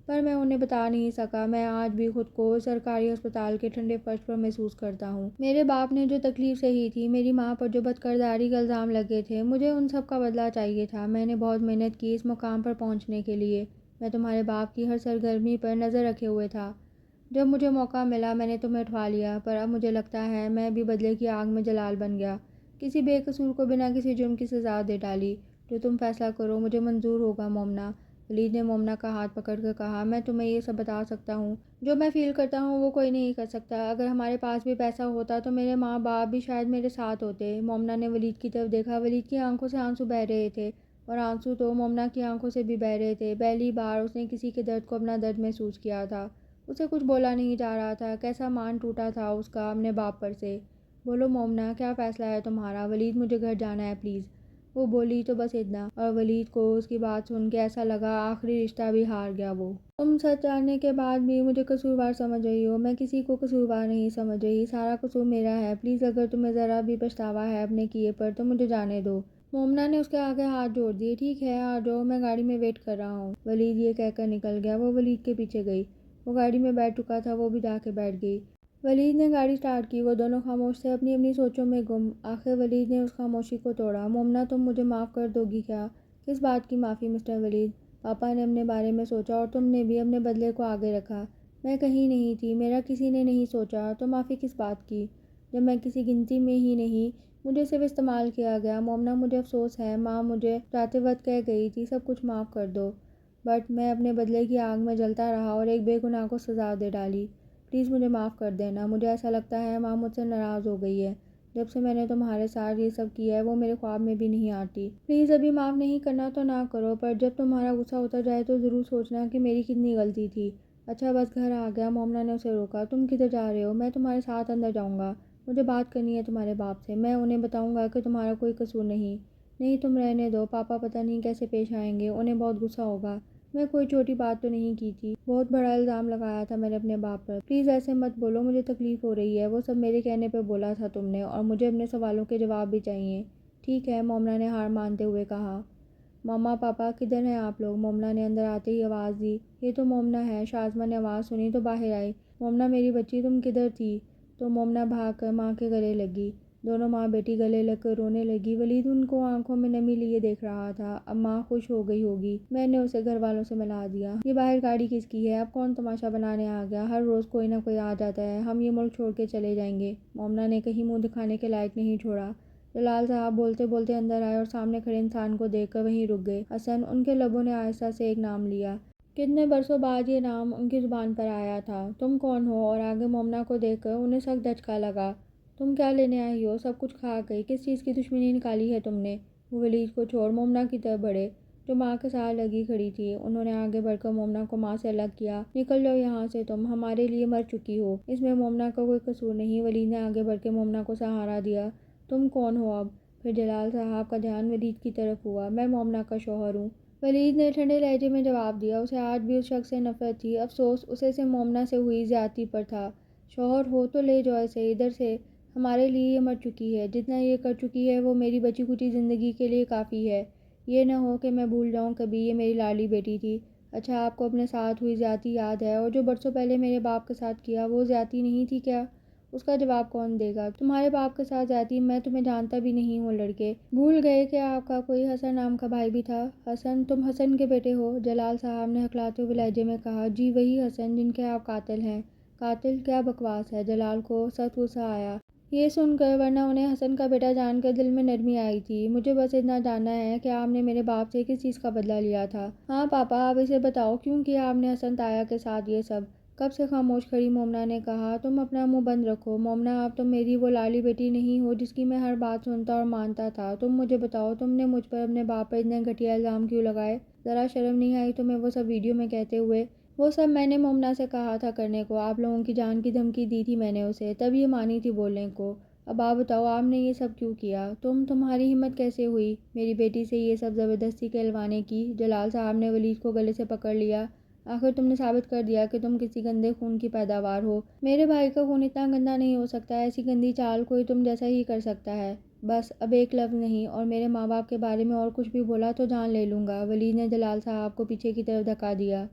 پر میں انہیں بتا نہیں سکا۔ میں آج بھی خود کو سرکاری ہسپتال کے ٹھنڈے فرش پر محسوس کرتا ہوں۔ میرے باپ نے جو تکلیف سہی تھی، میری ماں پر جو بد کرداری کے الزام لگے تھے، مجھے ان سب کا بدلہ چاہیے تھا۔ میں نے بہت محنت کی اس مقام پر پہنچنے کے لیے۔ میں تمہارے باپ کی ہر سرگرمی پر نظر رکھے ہوئے تھا۔ جب مجھے موقع ملا میں نے تمہیں اٹھوا لیا، پر اب مجھے لگتا ہے میں بھی بدلے کی آگ میں جلال بن گیا، کسی بے قصور کو بنا کسی جرم کی سزا دے ڈالی۔ جو تم فیصلہ کرو مجھے منظور ہوگا مومنا۔ ولید نے مومنا کا ہاتھ پکڑ کر کہا، میں تمہیں یہ سب بتا سکتا ہوں، جو میں فیل کرتا ہوں وہ کوئی نہیں کر سکتا۔ اگر ہمارے پاس بھی پیسہ ہوتا تو میرے ماں باپ بھی شاید میرے ساتھ ہوتے۔ مومنا نے ولید کی طرف دیکھا۔ ولید کی آنکھوں سے آنسو بہہ رہے تھے، اور آنسو تو مومنا کی آنکھوں سے بھی بہہ رہے تھے۔ پہلی بار اس نے کسی کے درد کو اپنا درد محسوس کیا تھا۔ اسے کچھ بولا نہیں جا رہا تھا، کیسا مان ٹوٹا تھا اس کا اپنے باپ پر سے۔ بولو مومنا، کیا فیصلہ ہے تمہارا؟ ولید، مجھے گھر جانا ہے پلیز۔ وہ بولی تو بس اتنا، اور ولید کو اس کی بات سن کے ایسا لگا آخری رشتہ بھی ہار گیا وہ۔ تم سچ جاننے کے بعد بھی مجھے قصوروار سمجھ رہی ہو۔ میں کسی کو قصوروار نہیں سمجھ رہی، سارا قصور میرا ہے۔ پلیز اگر تمہیں ذرا بھی پچھتاوا ہے اپنے کیے پر تو مجھے جانے دو۔ مومنا نے اس کے آگے ہاتھ جوڑ دیے۔ ٹھیک ہے آ جاؤ، میں گاڑی میں ویٹ کر رہا ہوں۔ ولید یہ کہہ کر نکل گیا۔ وہ ولید کے پیچھے گئی۔ وہ گاڑی میں بیٹھ چکا تھا، وہ بھی جا کے بیٹھ گئی۔ ولید نے گاڑی سٹارٹ کی۔ وہ دونوں خاموش تھے، اپنی اپنی سوچوں میں گم۔ آخر ولید نے اس خاموشی کو توڑا۔ مومنا، تم مجھے معاف کر دو گی کیا؟ کس بات کی معافی مسٹر ولید؟ پاپا نے اپنے بارے میں سوچا اور تم نے بھی اپنے بدلے کو آگے رکھا۔ میں کہیں نہیں تھی، میرا کسی نے نہیں سوچا، تو معافی کس بات کی؟ جب میں کسی گنتی میں ہی نہیں، مجھے صرف استعمال کیا گیا۔ مومنا، مجھے افسوس ہے، ماں مجھے جاتے وقت کہہ گئی تھی سب کچھ معاف کر دو، بٹ میں اپنے بدلے کی آگ میں جلتا رہا اور ایک بے گناہ کو سزا دے ڈالی۔ پلیز مجھے معاف کر دینا۔ مجھے ایسا لگتا ہے ماں مجھ سے ناراض ہو گئی ہے۔ جب سے میں نے تمہارے ساتھ یہ سب کیا ہے وہ میرے خواب میں بھی نہیں آتی۔ پلیز ابھی معاف نہیں کرنا تو نہ کرو، پر جب تمہارا غصہ اتر جائے تو ضرور سوچنا کہ میری کتنی غلطی تھی۔ اچھا بس گھر آ گیا۔ مومنا نے اسے روکا۔ تم کدھر جا رہے ہو؟ میں تمہارے ساتھ اندر جاؤں گا، مجھے بات کرنی ہے تمہارے باپ سے۔ میں انہیں بتاؤں گا کہ تمہارا کوئی قصور نہیں۔ نہیں تم رہنے دو، پاپا پتہ نہیں کیسے پیش آئیں گے، انہیں بہت غصہ ہوگا۔ میں کوئی چھوٹی بات تو نہیں کی تھی، بہت بڑا الزام لگایا تھا میں نے اپنے باپ پر۔ پلیز ایسے مت بولو، مجھے تکلیف ہو رہی ہے، وہ سب میرے کہنے پہ بولا تھا تم نے، اور مجھے اپنے سوالوں کے جواب بھی چاہیے۔ ٹھیک ہے، مومنا نے ہار مانتے ہوئے کہا۔ ماما پاپا کدھر ہیں آپ لوگ؟ مومنا نے اندر آتے ہی آواز دی۔ یہ تو مومنا ہے۔ شازمہ نے آواز سنی تو باہر آئی۔ مومنا میری بچی تم کدھر تھی؟ تو مومنا بھاگ کر ماں کے گلے لگی۔ دونوں ماں بیٹی گلے لگ کر رونے لگی۔ ولید ان کو آنکھوں میں نمی لیے دیکھ رہا تھا۔ اب ماں خوش ہو گئی ہوگی، میں نے اسے گھر والوں سے ملا دیا۔ یہ باہر گاڑی کس کی ہے؟ اب کون تماشا بنانے آ گیا؟ ہر روز کوئی نہ کوئی آ جاتا ہے، ہم یہ ملک چھوڑ کے چلے جائیں گے۔ مومنا نے کہیں منہ دکھانے کے لائق نہیں چھوڑا۔ جلال صاحب بولتے بولتے اندر آئے اور سامنے کھڑے انسان کو دیکھ کر وہیں رک گئے۔ حسن، ان کے لبوں نے آہستہ سے ایک نام لیا۔ کتنے برسوں بعد یہ نام ان کی زبان پر آیا تھا۔ تم کون ہو؟ اور آگے مومنا کو دیکھ کر انہیں سخت دھچکا لگا۔ تم کیا لینے آئی ہو؟ سب کچھ کھا گئی، کس چیز کی دشمنی نکالی ہے تم نے؟ وہ ولید کو چھوڑ مومنا کی طرف بڑھے، جو ماں کے ساتھ لگی کھڑی تھی۔ انہوں نے آگے بڑھ کر مومنا کو ماں سے الگ کیا۔ نکل جاؤ یہاں سے، تم ہمارے لیے مر چکی ہو، اس میں مومنا کا کوئی قصور نہیں۔ ولید نے آگے بڑھ کے مومنا کو سہارا دیا۔ تم کون ہو اب؟ پھر جلال صاحب کا دھیان ولید کی طرف ہوا۔ میں مومنا کا شوہر ہوں، ولید نے ٹھنڈے لہجے میں جواب دیا۔ اسے آج بھی اس شخص سے نفرت تھی۔ افسوس اسے صرف مومنا سے ہوئی زیادتی پر تھا۔ شوہر ہو تو لے جاؤ اسے ادھر سے، ہمارے لیے یہ مر چکی ہے، جتنا یہ کر چکی ہے وہ میری بچی کچی زندگی کے لیے کافی ہے۔ یہ نہ ہو کہ میں بھول جاؤں کبھی یہ میری لاڈلی بیٹی تھی۔ اچھا آپ کو اپنے ساتھ ہوئی زیادتی یاد ہے، اور جو برسوں پہلے میرے باپ کے ساتھ کیا وہ زیادتی نہیں تھی کیا؟ اس کا جواب کون دے گا؟ تمہارے باپ کے ساتھ زیادتی؟ میں تمہیں جانتا بھی نہیں ہوں لڑکے، بھول گئے کہ آپ کا کوئی حسن نام کا بھائی بھی تھا؟ حسن؟ تم حسن کے بیٹے ہو؟ جلال صاحب نے ہکلاتے ہوئے لہجے میں کہا۔ جی وہی حسن جن کے آپ قاتل ہیں۔ قاتل؟ کیا بکواس ہے! جلال کو سخت غصہ آیا یہ سن کر، ورنہ انہیں حسن کا بیٹا جان کر دل میں نرمی آئی تھی۔ مجھے بس اتنا جاننا ہے کہ آپ نے میرے باپ سے کس چیز کا بدلہ لیا تھا؟ ہاں پاپا، آپ اسے بتاؤ، کیوں کیا آپ نے حسن تایا کے ساتھ یہ سب؟ کب سے خاموش کھڑی مومنا نے کہا۔ تم اپنا منہ بند رکھو مومنا، اب تم میری وہ لالی بیٹی نہیں ہو جس کی میں ہر بات سنتا اور مانتا تھا۔ تم مجھے بتاؤ، تم نے مجھ پر اپنے باپ پر اتنے گھٹیا الزام کیوں لگائے؟ ذرا شرم نہیں آئی تمہیں وہ سب ویڈیو میں کہتے ہوئے؟ وہ سب میں نے مومنا سے کہا تھا کرنے کو، آپ لوگوں کی جان کی دھمکی دی تھی میں نے اسے، تب یہ مانی تھی بولنے کو۔ اب آپ بتاؤ آپ نے یہ سب کیوں کیا؟ تمہاری ہمت کیسے ہوئی میری بیٹی سے یہ سب زبردستی کہلوانے کی؟ جلال صاحب نے ولید کو گلے سے پکڑ لیا۔ آخر تم نے ثابت کر دیا کہ تم کسی گندے خون کی پیداوار ہو۔ میرے بھائی کا خون اتنا گندا نہیں ہو سکتا، ایسی گندی چال کوئی تم جیسا ہی کر سکتا ہے۔ بس اب ایک لفظ نہیں اور میرے ماں باپ کے بارے میں اور کچھ بھی بولا تو جان لے لوں گا۔ ولید نے جلال صاحب کو پیچھے کی طرف دھکا دیا۔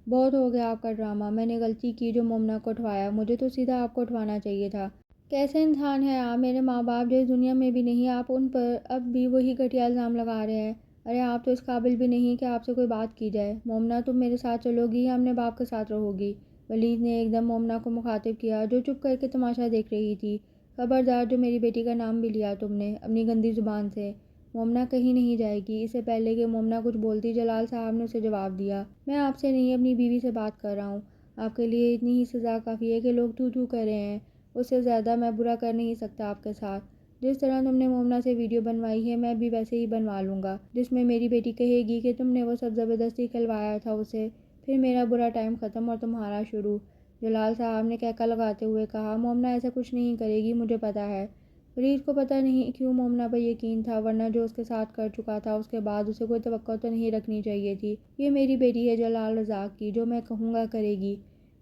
بہت ہو گیا آپ کا ڈرامہ، میں نے غلطی کی جو مومنہ کو اٹھوایا، مجھے تو سیدھا آپ کو اٹھوانا چاہیے تھا۔ کیسے انسان ہیں آپ؟ میرے ماں باپ جو اس دنیا میں بھی نہیں، آپ ان پر اب بھی وہی گھٹیا الزام لگا رہے ہیں۔ ارے آپ تو اس قابل بھی نہیں کہ آپ سے کوئی بات کی جائے۔ مومنہ تم میرے ساتھ چلو گی یا اپنے باپ کے ساتھ رہو گی؟ ولید نے ایک دم مومنہ کو مخاطب کیا جو چپ کر کے تماشا دیکھ رہی تھی۔ خبردار جو میری بیٹی کا نام بھی لیا تم نے اپنی گندی زبان سے۔ مومنہ کہیں نہیں جائے گی۔ اس سے پہلے کہ مومنہ کچھ بولتی جلال صاحب نے اسے جواب دیا، میں آپ سے نہیں اپنی بیوی سے بات کر رہا ہوں۔ آپ کے لیے اتنی ہی سزا کافی ہے کہ لوگ تو تو کر رہے ہیں، اس سے زیادہ میں برا کر نہیں سکتا آپ کے ساتھ۔ جس طرح تم نے مومنہ سے ویڈیو بنوائی ہے میں بھی ویسے ہی بنوا لوں گا، جس میں میری بیٹی کہے گی کہ تم نے وہ سب زبردستی کھلوایا تھا اسے، پھر میرا برا ٹائم ختم اور تمہارا شروع۔ جلال صاحب نے کہکا لگاتے ہوئے کہا، مومنہ ایسا کچھ نہیں کرے گی، مجھے پتہ ہے۔ ولید کو پتہ نہیں کیوں مومنہ پر یقین تھا، ورنہ جو اس کے ساتھ کر چکا تھا اس کے بعد اسے کوئی توقع تو نہیں رکھنی چاہیے تھی۔ یہ میری بیٹی ہے جلال رزاق کی، جو میں کہوں گا کرے گی۔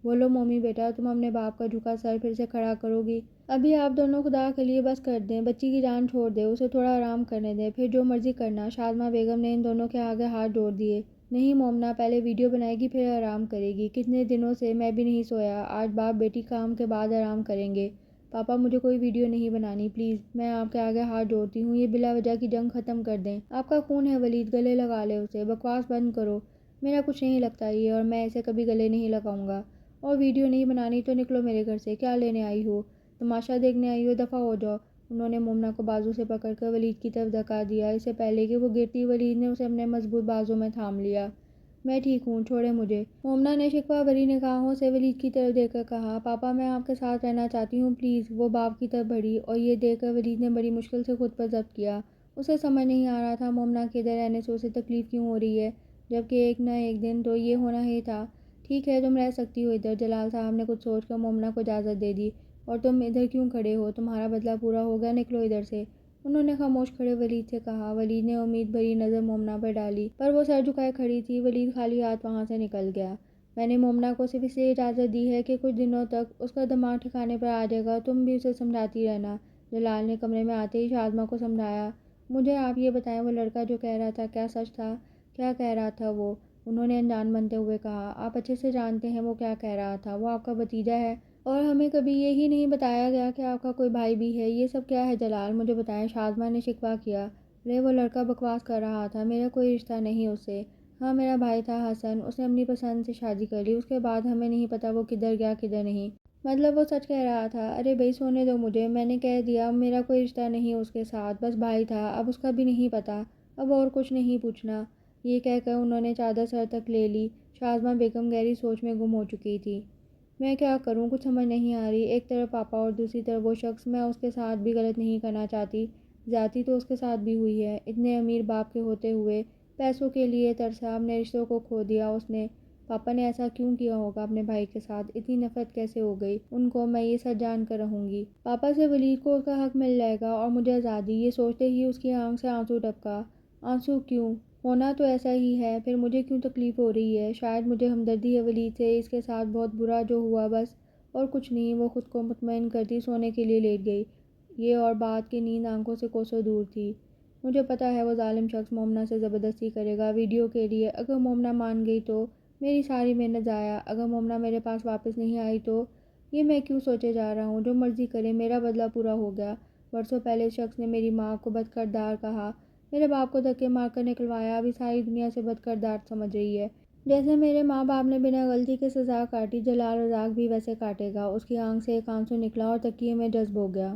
بولو مومی بیٹا، تم اپنے باپ کا جھکا سر پھر سے کھڑا کرو گی؟ ابھی آپ دونوں خدا کے لیے بس کر دیں، بچی کی جان چھوڑ دیں، اسے تھوڑا آرام کرنے دیں، پھر جو مرضی کرنا۔ شادمہ بیگم نے ان دونوں کے آگے ہاتھ جوڑ دیے۔ نہیں مومنہ، پہلے ویڈیو بنائے گی پھر آرام کرے گی۔ کتنے دنوں سے میں بھی نہیں سویا، آج باپ بیٹی کام کے بعد آرام کریں گے۔ پاپا مجھے کوئی ویڈیو نہیں بنانی پلیز، میں آپ کے آگے ہاتھ جوڑتی ہوں، یہ بلا وجہ کی جنگ ختم کر دیں۔ آپ کا خون ہے ولید، گلے لگا لے اسے، بکواس بند کرو۔ میرا کچھ نہیں لگتا یہ، اور میں اسے کبھی گلے نہیں لگاؤں گا۔ اور ویڈیو نہیں بنانی تو نکلو میرے گھر سے، کیا لینے آئی ہو؟ تماشا دیکھنے آئی ہو؟ دفعہ ہو جاؤ۔ انہوں نے مومنہ کو بازو سے پکڑ کر ولید کی طرف دھکا دیا۔ اس سے پہلے کہ وہ گرتی ولید نے اسے اپنے مضبوط بازو میں تھام لیا۔ میں ٹھیک ہوں، چھوڑیں مجھے، مومنہ نے شکوہ بھری نگاہوں سے ولید کی طرف دیکھ کر کہا۔ پاپا میں آپ کے ساتھ رہنا چاہتی ہوں پلیز۔ وہ باپ کی طرف بڑھی اور یہ دیکھ کر ولید نے بڑی مشکل سے خود پر ضبط کیا۔ اسے سمجھ نہیں آ رہا تھا مومنہ کے ادھر رہنے سے اسے تکلیف کیوں ہو رہی ہے، جبکہ ایک نہ ایک دن تو یہ ہونا ہی تھا۔ ٹھیک ہے تم رہ سکتی ہو ادھر، جلال صاحب نے کچھ سوچ کر مومنہ کو اجازت دے دی۔ اور تم ادھر کیوں کھڑے ہو؟ تمہارا بدلہ پورا ہو گیا، نکلو ادھر سے، انہوں نے خاموش کھڑے ولید سے کہا۔ ولید نے امید بھری نظر مومنہ پر ڈالی، پر وہ سر جھکائے کھڑی تھی۔ ولید خالی ہاتھ وہاں سے نکل گیا۔ میں نے مومنہ کو صرف اس لیے اجازت دی ہے کہ کچھ دنوں تک اس کا دماغ ٹھکانے پر آ جائے گا، تم بھی اسے سمجھاتی رہنا۔ جلال نے کمرے میں آتے ہی شادمہ کو سمجھایا۔ مجھے آپ یہ بتائیں وہ لڑکا جو کہہ رہا تھا کیا سچ تھا؟ کیا کہہ رہا تھا وہ؟ انہوں نے انجان بنتے ہوئے کہا۔ آپ اچھے سے جانتے ہیں وہ کیا کہہ رہا تھا، وہ آپ کا بھتیجا ہے اور ہمیں کبھی یہی نہیں بتایا گیا کہ آپ کا کوئی بھائی بھی ہے، یہ سب کیا ہے جلال مجھے بتائیں، شادمہ نے شکوہ کیا۔ ارے وہ لڑکا بکواس کر رہا تھا، میرا کوئی رشتہ نہیں اس سے۔ ہاں میرا بھائی تھا حسن، اس نے اپنی پسند سے شادی کر لی، اس کے بعد ہمیں نہیں پتا وہ کدھر گیا کدھر نہیں۔ مطلب وہ سچ کہہ رہا تھا؟ ارے بھائی سونے دو مجھے، میں نے کہہ دیا میرا کوئی رشتہ نہیں اس کے ساتھ، بس بھائی تھا، اب اس کا بھی نہیں پتا، اب اور کچھ نہیں پوچھنا۔ یہ کہہ کر انہوں نے چادر سر تک لے لی۔ شادمہ بیگم گہری سوچ میں گم ہو چکی تھی۔ میں کیا کروں، کچھ سمجھ نہیں آ رہی، ایک طرف پاپا اور دوسری طرف وہ شخص، میں اس کے ساتھ بھی غلط نہیں کرنا چاہتی، زیادتی تو اس کے ساتھ بھی ہوئی ہے، اتنے امیر باپ کے ہوتے ہوئے پیسوں کے لیے ترسا، اپنے رشتوں کو کھو دیا اس نے۔ پاپا نے ایسا کیوں کیا ہوگا اپنے بھائی کے ساتھ، اتنی نفرت کیسے ہو گئی ان کو، میں یہ سچ جان کر رہوں گی۔ پاپا سے ولید کو اس کا حق مل جائے گا اور مجھے آزادی، یہ سوچتے ہی اس کی آنکھ سے آنسو ٹپکا۔ آنسو کیوں؟ ہونا تو ایسا ہی ہے، پھر مجھے کیوں تکلیف ہو رہی ہے؟ شاید مجھے ہمدردی ہے ولید سے، اس کے ساتھ بہت برا جو ہوا بس، اور کچھ نہیں۔ وہ خود کو مطمئن کرتی سونے کے لیے لیٹ گئی، یہ اور بات کہ نیند آنکھوں سے کوسوں دور تھی۔ مجھے پتا ہے وہ ظالم شخص مومنہ سے زبردستی کرے گا ویڈیو کے لیے، اگر مومنہ مان گئی تو میری ساری محنت ضائع، اگر مومنہ میرے پاس واپس نہیں آئی تو یہ میں کیوں سوچے جا رہا ہوں، جو مرضی کرے، میرا بدلہ پورا ہو گیا۔ برسوں پہلے اس شخص نے میری ماں کو بد کردار کہا، میرے باپ کو دھکے مار کر نکلوایا، ابھی ساری دنیا سے بد کردار سمجھ رہی ہے۔ جیسے میرے ماں باپ نے بنا غلطی کے سزا کاٹی، جلال رزاق بھی ویسے کاٹے گا۔ اس کی آنکھ سے ایک آنسو نکلا اور تکیے میں جذب ہو گیا۔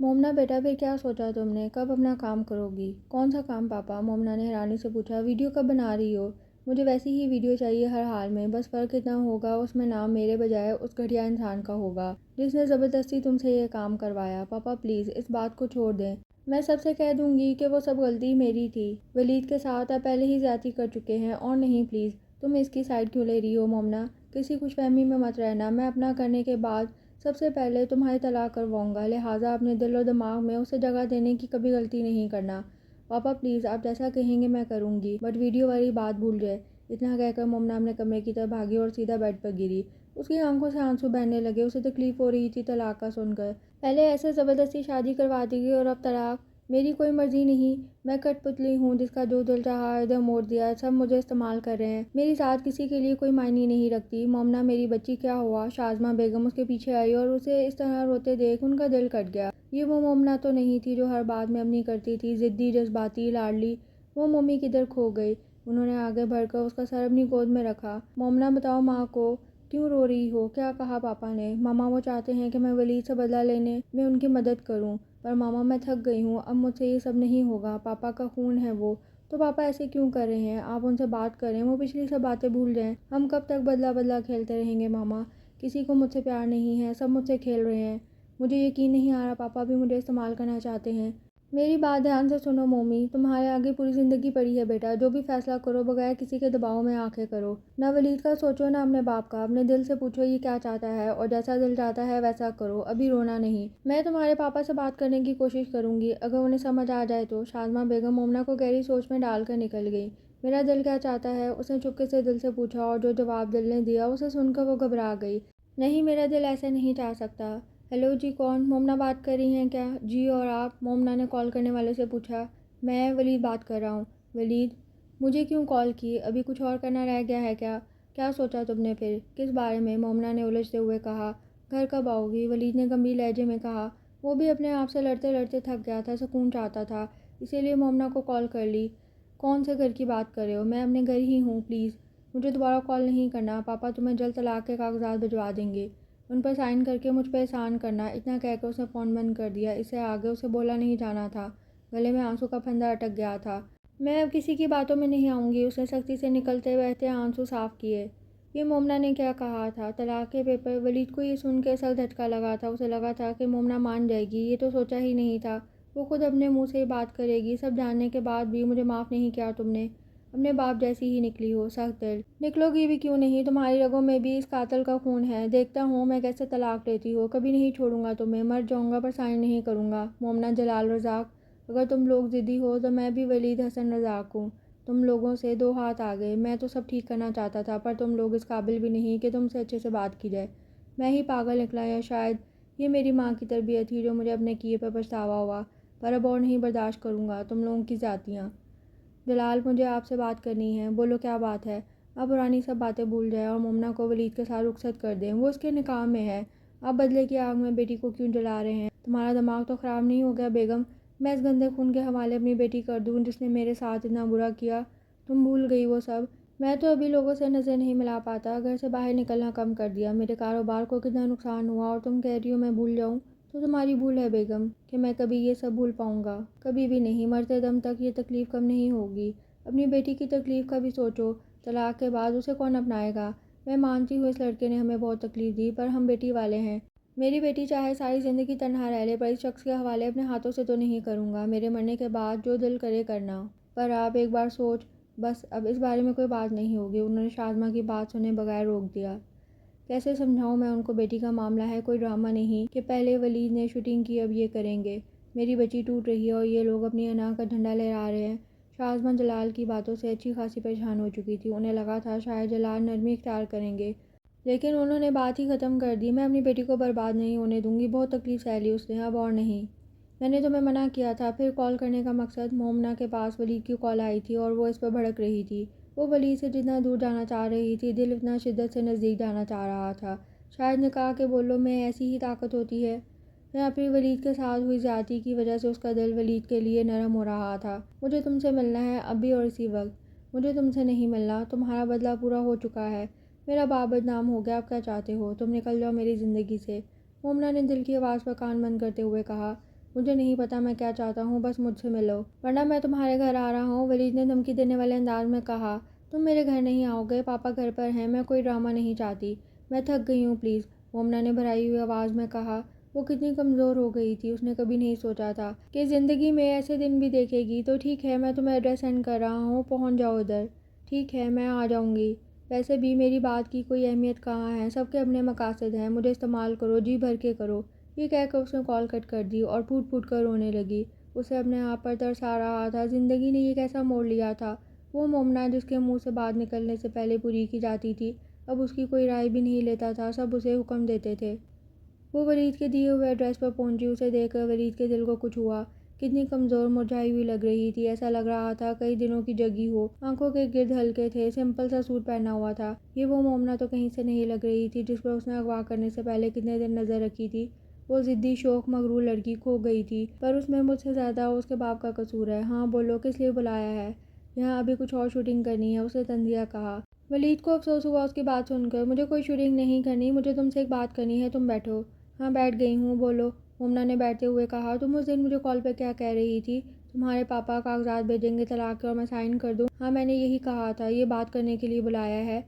مومنہ بیٹا پھر کیا سوچا تم نے، کب اپنا کام کرو گی؟ کون سا کام پاپا؟ مومنہ نے حیرانی سے پوچھا۔ ویڈیو کب بنا رہی ہو؟ مجھے ویسی ہی ویڈیو چاہیے ہر حال میں، بس فرق اتنا ہوگا اس میں نام میرے بجائے اس گھٹیا انسان کا ہوگا جس نے زبردستی تم سے یہ کام کروایا۔ پاپا پلیز اس بات کو چھوڑ دیں، میں سب سے کہہ دوں گی کہ وہ سب غلطی میری تھی، ولید کے ساتھ آپ پہلے ہی زیادتی کر چکے ہیں، اور نہیں پلیز تم اس کی سائیڈ کیوں لے رہی ہو مومنہ، کسی خوش فہمی میں مت رہنا، میں اپنا کرنے کے بعد سب سے پہلے تمہاری طلاق کرواؤں گا، لہٰذا اپنے دل و دماغ میں اسے جگہ دینے کی کبھی غلطی نہیں کرنا۔ پاپا پلیز آپ جیسا کہیں گے میں کروں گی، بٹ ویڈیو والی بات بھول جائے، اتنا کہہ کر مومنا اپنے کمرے کی طرف بھاگی اور سیدھا بیڈ پر گری۔ اس کی آنکھوں سے آنسو بہنے لگے۔ اسے تکلیف ہو رہی تھی طلاق کا سن کر۔ پہلے ایسے زبردستی شادی کروا دی گئی اور اب طلاق۔ میری کوئی مرضی نہیں، میں کٹ پتلی ہوں جس کا جو دل چاہا ادھر موڑ دیا۔ سب مجھے استعمال کر رہے ہیں۔ میری ذات کسی کے لیے کوئی معنی نہیں رکھتی۔ مومنا میری بچی کیا ہوا؟ شازمہ بیگم اس کے پیچھے آئی اور اسے اس طرح روتے دیکھ ان کا دل کٹ گیا۔ یہ وہ مومنا تو نہیں تھی جو ہر بات میں اپنی کرتی تھی، ضدی، جذباتی، لاڈلی۔ وہ مومی کدھر کھو گئی؟ انہوں نے آگے بڑھ کر اس کا سر اپنی گود میں رکھا۔ مومنا بتاؤ ماں کو، کیوں رو رہی ہو؟ کیا کہا پاپا نے؟ ماما وہ چاہتے ہیں کہ میں ولید سے بدلہ لینے میں ان کی مدد کروں، پر ماما میں تھک گئی ہوں، اب مجھ سے یہ سب نہیں ہوگا۔ پاپا کا خون ہے وہ، تو پاپا ایسے کیوں کر رہے ہیں؟ آپ ان سے بات کریں، وہ پچھلی سب باتیں بھول جائیں۔ ہم کب تک بدلہ بدلہ کھیلتے رہیں گے ماما؟ کسی کو مجھ سے پیار نہیں ہے، سب مجھ سے کھیل رہے ہیں۔ مجھے یقین نہیں آ رہا پاپا بھی مجھے استعمال کرنا چاہتے ہیں۔ میری بات دھیان سے سنو مومی، تمہارے آگے پوری زندگی پڑی ہے بیٹا، جو بھی فیصلہ کرو بغیر کسی کے دباؤ میں آ کے کرو۔ نہ ولید کا سوچو نہ اپنے باپ کا، اپنے دل سے پوچھو یہ کیا چاہتا ہے اور جیسا دل چاہتا ہے ویسا کرو، ابھی رونا نہیں۔ میں تمہارے پاپا سے بات کرنے کی کوشش کروں گی، اگر انہیں سمجھ آ جائے تو۔ شازمہ بیگم مومنا کو گہری سوچ میں ڈال کر نکل گئی۔ میرا دل کیا چاہتا ہے؟ اس نے چپکے سے دل سے پوچھا اور جو جواب دل نے دیا اسے سن کر وہ گھبرا گئی۔ نہیں، میرا دل ایسے نہیں چاہ سکتا۔ ہیلو جی، کون؟ مومنا بات کر رہی ہیں کیا؟ جی، اور آپ؟ مومنا نے کال کرنے والے سے پوچھا۔ میں ولید بات کر رہا ہوں۔ ولید؟ مجھے کیوں کال کی؟ ابھی کچھ اور کرنا رہ گیا ہے کیا؟ کیا سوچا تم نے پھر؟ کس بارے میں؟ مومنا نے الجھتے ہوئے کہا۔ گھر کب آؤ گی؟ ولید نے گمبھیر لہجے میں کہا۔ وہ بھی اپنے آپ سے لڑتے لڑتے تھک گیا تھا، سکون چاہتا تھا، اسی لیے مومنا کو کال کر لی۔ کون سے گھر کی بات کر رہے ہو؟ میں اپنے گھر ہی ہوں، پلیز مجھے دوبارہ کال نہیں کرنا۔ پاپا تمہیں جلد طلاق کے کاغذات بھجوا دیں گے، ان پر سائن کر کے مجھ پہ احسان کرنا۔ اتنا کہہ کر اس نے فون بند کر دیا۔ اس سے آگے اسے بولا نہیں جانا تھا، گلے میں آنسو کا پھندا اٹک گیا تھا۔ میں اب کسی کی باتوں میں نہیں آؤں گی، اس نے سختی سے نکلتے بہتے آنسو صاف کیے۔ یہ مومنا نے کیا کہا تھا؟ طلاق کے پیپر؟ ولید کو یہ سن کے سخت جھٹکا لگا تھا۔ اسے لگا تھا کہ مومنا مان جائے گی، یہ تو سوچا ہی نہیں تھا وہ خود اپنے منہ سے ہی بات کرے گی۔ سب جاننے کے بعد بھی مجھے معاف نہیں کیا تم نے، اپنے باپ جیسی ہی نکلی ہو، سخت دل۔ نکلو گی بھی کیوں نہیں، تمہاری رگوں میں بھی اس قاتل کا خون ہے۔ دیکھتا ہوں میں کیسے طلاق لیتی ہو، کبھی نہیں چھوڑوں گا تمہیں، مر جاؤں گا پر سائن نہیں کروں گا۔ مومنا جلال رزاق؟ اگر تم لوگ ضدی ہو تو میں بھی ولید حسن رزاق ہوں۔ تم لوگوں سے دو ہاتھ آ گئے، میں تو سب ٹھیک کرنا چاہتا تھا، پر تم لوگ اس قابل بھی نہیں کہ تم سے اچھے سے بات کی جائے۔ میں ہی پاگل نکلا، یا شاید یہ میری ماں کی تربیت تھی جو مجھے اپنے کیے پر پچھتاوا ہوا، پر اب اور نہیں برداشت کروں گا تم لوگوں کی زیادتیاں۔ جلال، مجھے آپ سے بات کرنی ہے، بولو کیا بات ہے؟ آپ پرانی سب باتیں بھول جائیں اور مومنا کو ولید کے ساتھ رخصت کر دیں، وہ اس کے نکاح میں ہے۔ آپ بدلے کی آگ میں بیٹی کو کیوں جلا رہے ہیں؟ تمہارا دماغ تو خراب نہیں ہو گیا بیگم؟ میں اس گندے خون کے حوالے اپنی بیٹی کر دوں جس نے میرے ساتھ اتنا برا کیا؟ تم بھول گئی وہ سب؟ میں تو ابھی لوگوں سے نظر نہیں ملا پاتا، گھر سے باہر نکلنا کم کر دیا، میرے کاروبار کو کتنا نقصان ہوا، اور تم کہہ رہی ہو میں بھول جاؤں؟ تو تمہاری بھول ہے بیگم کہ میں کبھی یہ سب بھول پاؤں گا، کبھی بھی نہیں۔ مرتے دم تک یہ تکلیف کم نہیں ہوگی۔ اپنی بیٹی کی تکلیف کا بھی سوچو، طلاق کے بعد اسے کون اپنائے گا؟ میں مانتی ہوں اس لڑکے نے ہمیں بہت تکلیف دی، پر ہم بیٹی والے ہیں۔ میری بیٹی چاہے ساری زندگی تنہا رہ لے، پر اس شخص کے حوالے اپنے ہاتھوں سے تو نہیں کروں گا۔ میرے مرنے کے بعد جو دل کرے کرنا، پر آپ ایک بار سوچ۔ بس اب اس بارے میں کوئی بات نہیں ہوگی، انہوں نے شازمہ کی بات سنے بغیر روک دیا۔ کیسے سمجھاؤں میں ان کو؟ بیٹی کا معاملہ ہے، کوئی ڈرامہ نہیں کہ پہلے ولید نے شوٹنگ کی اب یہ کریں گے۔ میری بچی ٹوٹ رہی ہے اور یہ لوگ اپنی انا کا جھنڈا لہرا رہے ہیں۔ شازمہ جلال کی باتوں سے اچھی خاصی پریشان ہو چکی تھی، انہیں لگا تھا شاید جلال نرمی اختیار کریں گے، لیکن انہوں نے بات ہی ختم کر دی۔ میں اپنی بیٹی کو برباد نہیں ہونے دوں گی، بہت تکلیف سہ لی اس نے، اب اور نہیں۔ میں نے تمہیں منع کیا تھا۔ پھر کال کرنے کا مقصد؟ مومنا کے پاس ولید کی کال آئی تھی اور وہ اس پر بھڑک رہی تھی۔ وہ ولید سے جتنا دور جانا چاہ رہی تھی، دل اتنا شدت سے نزدیک جانا چاہ رہا تھا۔ شاید نکاح کے بولوں میں ایسی ہی طاقت ہوتی ہے، یا پھر ولید کے ساتھ ہوئی زیادتی کی وجہ سے اس کا دل ولید کے لیے نرم ہو رہا تھا۔ مجھے تم سے ملنا ہے، اب بھی اور اسی وقت۔ مجھے تم سے نہیں ملنا، تمہارا بدلہ پورا ہو چکا ہے، میرا باپ بدنام ہو گیا، اب کیا چاہتے ہو؟ تم نکل جاؤ میری زندگی سے۔ مومنا نے دل کی آواز پر کان بند کرتے ہوئے کہا۔ مجھے نہیں پتا میں کیا چاہتا ہوں، بس مجھ سے ملو، ورنہ میں تمہارے گھر آ رہا ہوں، ولید نے دھمکی دینے والے انداز میں کہا۔ تم میرے گھر نہیں آؤ گے، پاپا گھر پر ہیں، میں کوئی ڈرامہ نہیں چاہتی، میں تھک گئی ہوں، پلیز، مومنا نے بھرائی ہوئی آواز میں کہا۔ وہ کتنی کمزور ہو گئی تھی، اس نے کبھی نہیں سوچا تھا کہ زندگی میں ایسے دن بھی دیکھے گی۔ تو ٹھیک ہے، میں تمہیں ایڈریس سینڈ کر رہا ہوں، پہنچ جاؤ ادھر۔ ٹھیک ہے، میں آ جاؤں گی۔ ویسے بھی میری بات کی کوئی اہمیت کہاں ہے، سب کے اپنے مقاصد ہیں، مجھے استعمال کرو، جی بھر کے کرو۔ یہ کہہ کر اس نے کال کٹ کر دی اور پھوٹ پھوٹ کر رونے لگی۔ اسے اپنے آپ پر ترس آ رہا تھا، زندگی نے یہ کیسا موڑ لیا تھا۔ وہ مومنہ جس کے منہ سے بات نکلنے سے پہلے پوری کی جاتی تھی اب اس کی کوئی رائے بھی نہیں لیتا تھا، سب اسے حکم دیتے تھے۔ وہ ولید کے دیے ہوئے ایڈریس پر پہنچی، اسے دیکھ کر ولید کے دل کو کچھ ہوا۔ کتنی کمزور مرجھائی ہوئی لگ رہی تھی، ایسا لگ رہا تھا کئی دنوں کی جگی ہو۔ آنکھوں کے گرد ہلکے تھے، سمپل سا سوٹ پہنا ہوا تھا۔ یہ وہ مومنہ تو کہیں سے نہیں لگ رہی تھی جس پر اس نے اغوا کرنے سے پہلے کتنے دن نظر رکھی تھی۔ وہ ضدی شوخ مغرور لڑکی کھو گئی تھی، پر اس میں مجھ سے زیادہ اس کے باپ کا قصور ہے۔ ہاں بولو، کس لیے بلایا ہے؟ یہاں ابھی کچھ اور شوٹنگ کرنی ہے، اسے تنزیہ کہا۔ ولید کو افسوس ہوا اس کی بات سن کر۔ مجھے کوئی شوٹنگ نہیں کرنی، مجھے تم سے ایک بات کرنی ہے، تم بیٹھو۔ ہاں بیٹھ گئی ہوں، بولو، مومنہ نے بیٹھتے ہوئے کہا۔ تم اس دن مجھے کال پہ کیا کہہ رہی تھی؟ تمہارے پاپا کاغذات بھیجیں گے طلاق کے اور میں سائن کر دوں؟ ہاں میں نے یہی کہا تھا۔ یہ بات کرنے کے لیے بلایا ہے؟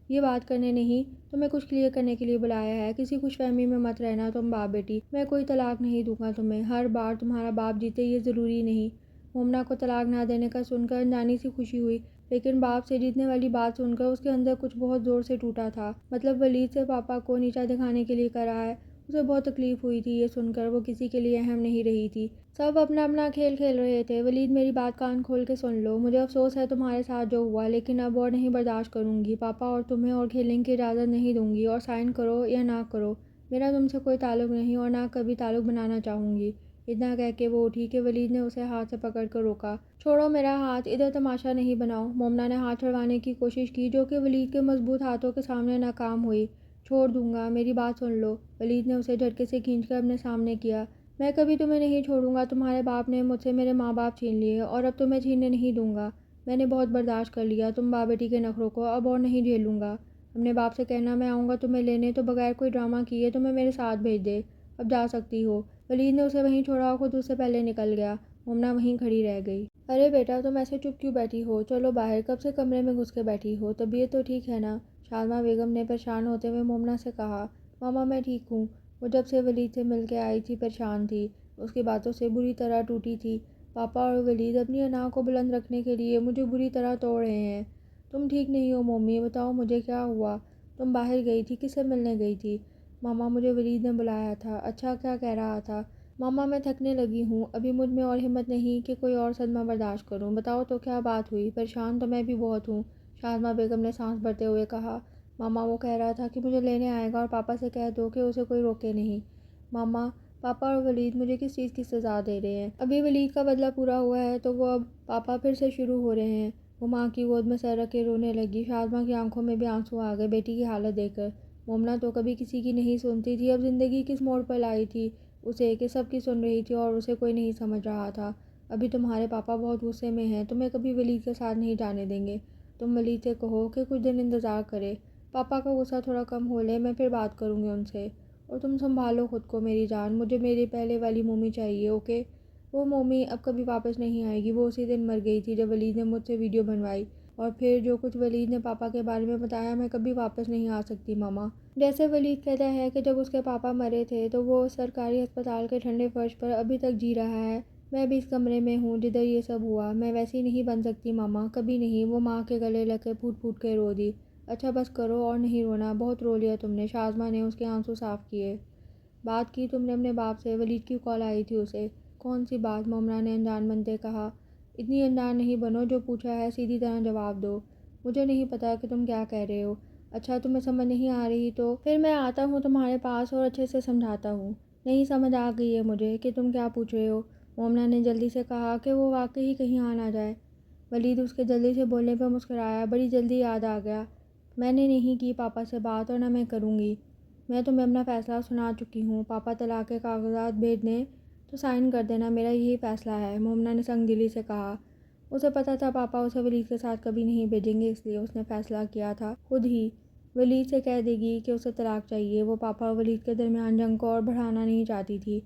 یہ بات کرنے نہیں، تمہیں کچھ کلیئر کرنے کے لیے بلایا ہے۔ کسی خوش فہمی میں مت رہنا تم باپ بیٹی، میں کوئی طلاق نہیں دوں گا تمہیں، ہر بار تمہارا باپ جیتے یہ ضروری نہیں۔ مومنہ کو طلاق نہ دینے کا سن کر انجانی سی خوشی ہوئی، لیکن باپ سے جیتنے والی بات سن کر اس کے اندر کچھ بہت زور سے ٹوٹا تھا۔ مطلب ولید سے پاپا کو نیچا دکھانے کے لیے کر رہا ہے۔ اسے بہت تکلیف ہوئی تھی یہ سن کر، وہ کسی کے لیے اہم نہیں رہی تھی۔ سب اپنا اپنا کھیل کھیل رہے تھے۔ ولید میری بات کان کھول کے سن لو، مجھے افسوس ہے تمہارے ساتھ جو ہوا، لیکن اب اور نہیں برداشت کروں گی۔ پاپا اور تمہیں اور کھیلنے کی اجازت نہیں دوں گی، اور سائن کرو یا نہ کرو، میرا تم سے کوئی تعلق نہیں اور نہ کبھی تعلق بنانا چاہوں گی۔ اتنا کہہ کے وہ اٹھی کہ ولید نے اسے ہاتھ سے پکڑ کر روکا۔ چھوڑو میرا ہاتھ، ادھر تماشا نہیں بناؤ۔ مومنہ نے ہاتھ چھڑوانے کی کوشش کی جو کہ ولید کے مضبوط ہاتھوں کے سامنے ناکام ہوئی۔ چھوڑ دوں گا، میری بات سن لو۔ ولید نے اسے جھٹکے سے کھینچ کر اپنے سامنے کیا۔ میں کبھی تمہیں نہیں چھوڑوں گا، تمہارے باپ نے مجھ سے میرے ماں باپ چھین لیے اور اب تمہیں چھیننے نہیں دوں گا۔ میں نے بہت برداشت کر لیا تم باپ بیٹی کے نخروں کو، اب اور نہیں جھیلوں گا۔ اپنے باپ سے کہنا میں آؤں گا تمہیں لینے تو بغیر کوئی ڈرامہ کیے تمہیں میرے ساتھ بھیج دے، اب جا سکتی ہو۔ ولید نے اسے وہیں چھوڑا اور خود اس سے پہلے نکل گیا۔ مومنہ وہیں کھڑی رہ گئی۔ ارے بیٹا تم ایسے چپ کیوں بیٹھی ہو؟ چلو باہر، کب سے کمرے میں گھس کے بیٹھی ہو؟ طبیعت تو ٹھیک ہے نا؟ شادمہ بیگم نے پریشان ہوتے ہوئے مومنہ سے کہا۔ ماما میں ٹھیک ہوں۔ وہ جب سے ولید سے مل کے آئی تھی پریشان تھی، اس کی باتوں سے بری طرح ٹوٹی تھی۔ پاپا اور ولید اپنی انا کو بلند رکھنے کے لیے مجھے بری طرح توڑ رہے ہیں۔ تم ٹھیک نہیں ہو مومی، بتاؤ مجھے کیا ہوا؟ تم باہر گئی تھی، کس سے ملنے گئی تھی؟ ماما مجھے ولید نے بلایا تھا۔ اچھا کیا کہہ رہا تھا؟ ماما میں تھکنے لگی ہوں، ابھی مجھ میں اور ہمت نہیں کہ کوئی اور صدمہ برداشت کروں، بتاؤ تو کیا بات ہوئی؟ پریشان تو میں بھی بہت ہوں، شادمہ بیگم نے سانس بھرتے ہوئے کہا۔ ماما وہ کہہ رہا تھا کہ مجھے لینے آئے گا اور پاپا سے کہہ دو کہ اسے کوئی روکے نہیں۔ ماما پاپا اور ولید مجھے کس چیز کی سزا دے رہے ہیں؟ ابھی ولید کا بدلہ پورا ہوا ہے تو وہ اب پاپا پھر سے شروع ہو رہے ہیں۔ وہ ماں کی گود میں سر رکھ کے رونے لگی۔ شادمہ کی آنکھوں میں بھی آنسو آ گئے بیٹی کی حالت دیکھ کر۔ مومنہ تو کبھی کسی کی نہیں سنتی تھی، اب زندگی کس موڑ پر لائی تھی اسے کہ سب کی سن رہی تھی اور اسے کوئی نہیں سمجھ رہا تھا۔ ابھی تمہارے پاپا بہت غصے میں ہیں، تمہیں کبھی ولید کے ساتھ نہیں جانے دیں گے۔ تم ولید سے کہو کہ کچھ دن انتظار کرے، پاپا کا غصہ تھوڑا کم ہو لے، میں پھر بات کروں گی ان سے۔ اور تم سنبھالو خود کو میری جان، مجھے میری پہلے والی مومی چاہیے، اوکے؟ وہ مومی اب کبھی واپس نہیں آئے گی، وہ اسی دن مر گئی تھی جب ولید نے مجھ سے ویڈیو بنوائی، اور پھر جو کچھ ولید نے پاپا کے بارے میں بتایا، میں کبھی واپس نہیں آ سکتی ماما۔ جیسے ولید کہتا ہے کہ جب اس کے پاپا مرے تھے تو وہ سرکاری ہسپتال کے ٹھنڈے فرش پر ابھی تک جی رہا ہے، میں بھی اس کمرے میں ہوں جدھر یہ سب ہوا، میں ویسی نہیں بن سکتی ماما، کبھی نہیں۔ وہ ماں کے گلے لگ کے پھوٹ پھوٹ کے رو دی۔ اچھا بس کرو اور نہیں رونا، بہت رو لیا تم نے، شازمہ نے اس کے آنسو صاف کیے۔ بات کی تم نے اپنے باپ سے؟ ولید کی کال آئی تھی اسے۔ کون سی بات؟ مومنہ نے انجان بنتے کہا۔ اتنی انجان نہیں بنو، جو پوچھا ہے سیدھی طرح جواب دو۔ مجھے نہیں پتا کہ تم کیا کہہ رہے ہو۔ اچھا تمہیں سمجھ نہیں آ رہی تو پھر میں آتا ہوں تمہارے پاس اور اچھے سے سمجھاتا ہوں۔ نہیں سمجھ آ گئی ہے مجھے کہ تم کیا پوچھ رہے ہو، مومنہ نے جلدی سے کہا کہ وہ واقعی کہیں آ نہ جائے۔ ولید اس کے جلدی سے بولنے پہ مسکرایا۔ بڑی جلدی یاد آ گیا، میں نے نہیں کی پاپا سے بات اور نہ میں کروں گی۔ میں تمہیں اپنا فیصلہ سنا چکی ہوں، پاپا طلاق کے کاغذات بھیج دیں تو سائن کر دینا، میرا یہی فیصلہ ہے، مومنہ نے سنگ دلی سے کہا۔ اسے پتا تھا پاپا اسے ولید کے ساتھ کبھی نہیں بھیجیں گے، اس لیے اس نے فیصلہ کیا تھا خود ہی ولید سے کہہ دے گی کہ اسے طلاق چاہیے۔ وہ پاپا اور ولید کے درمیان جنگ کو اور بڑھانا نہیں چاہتی تھی۔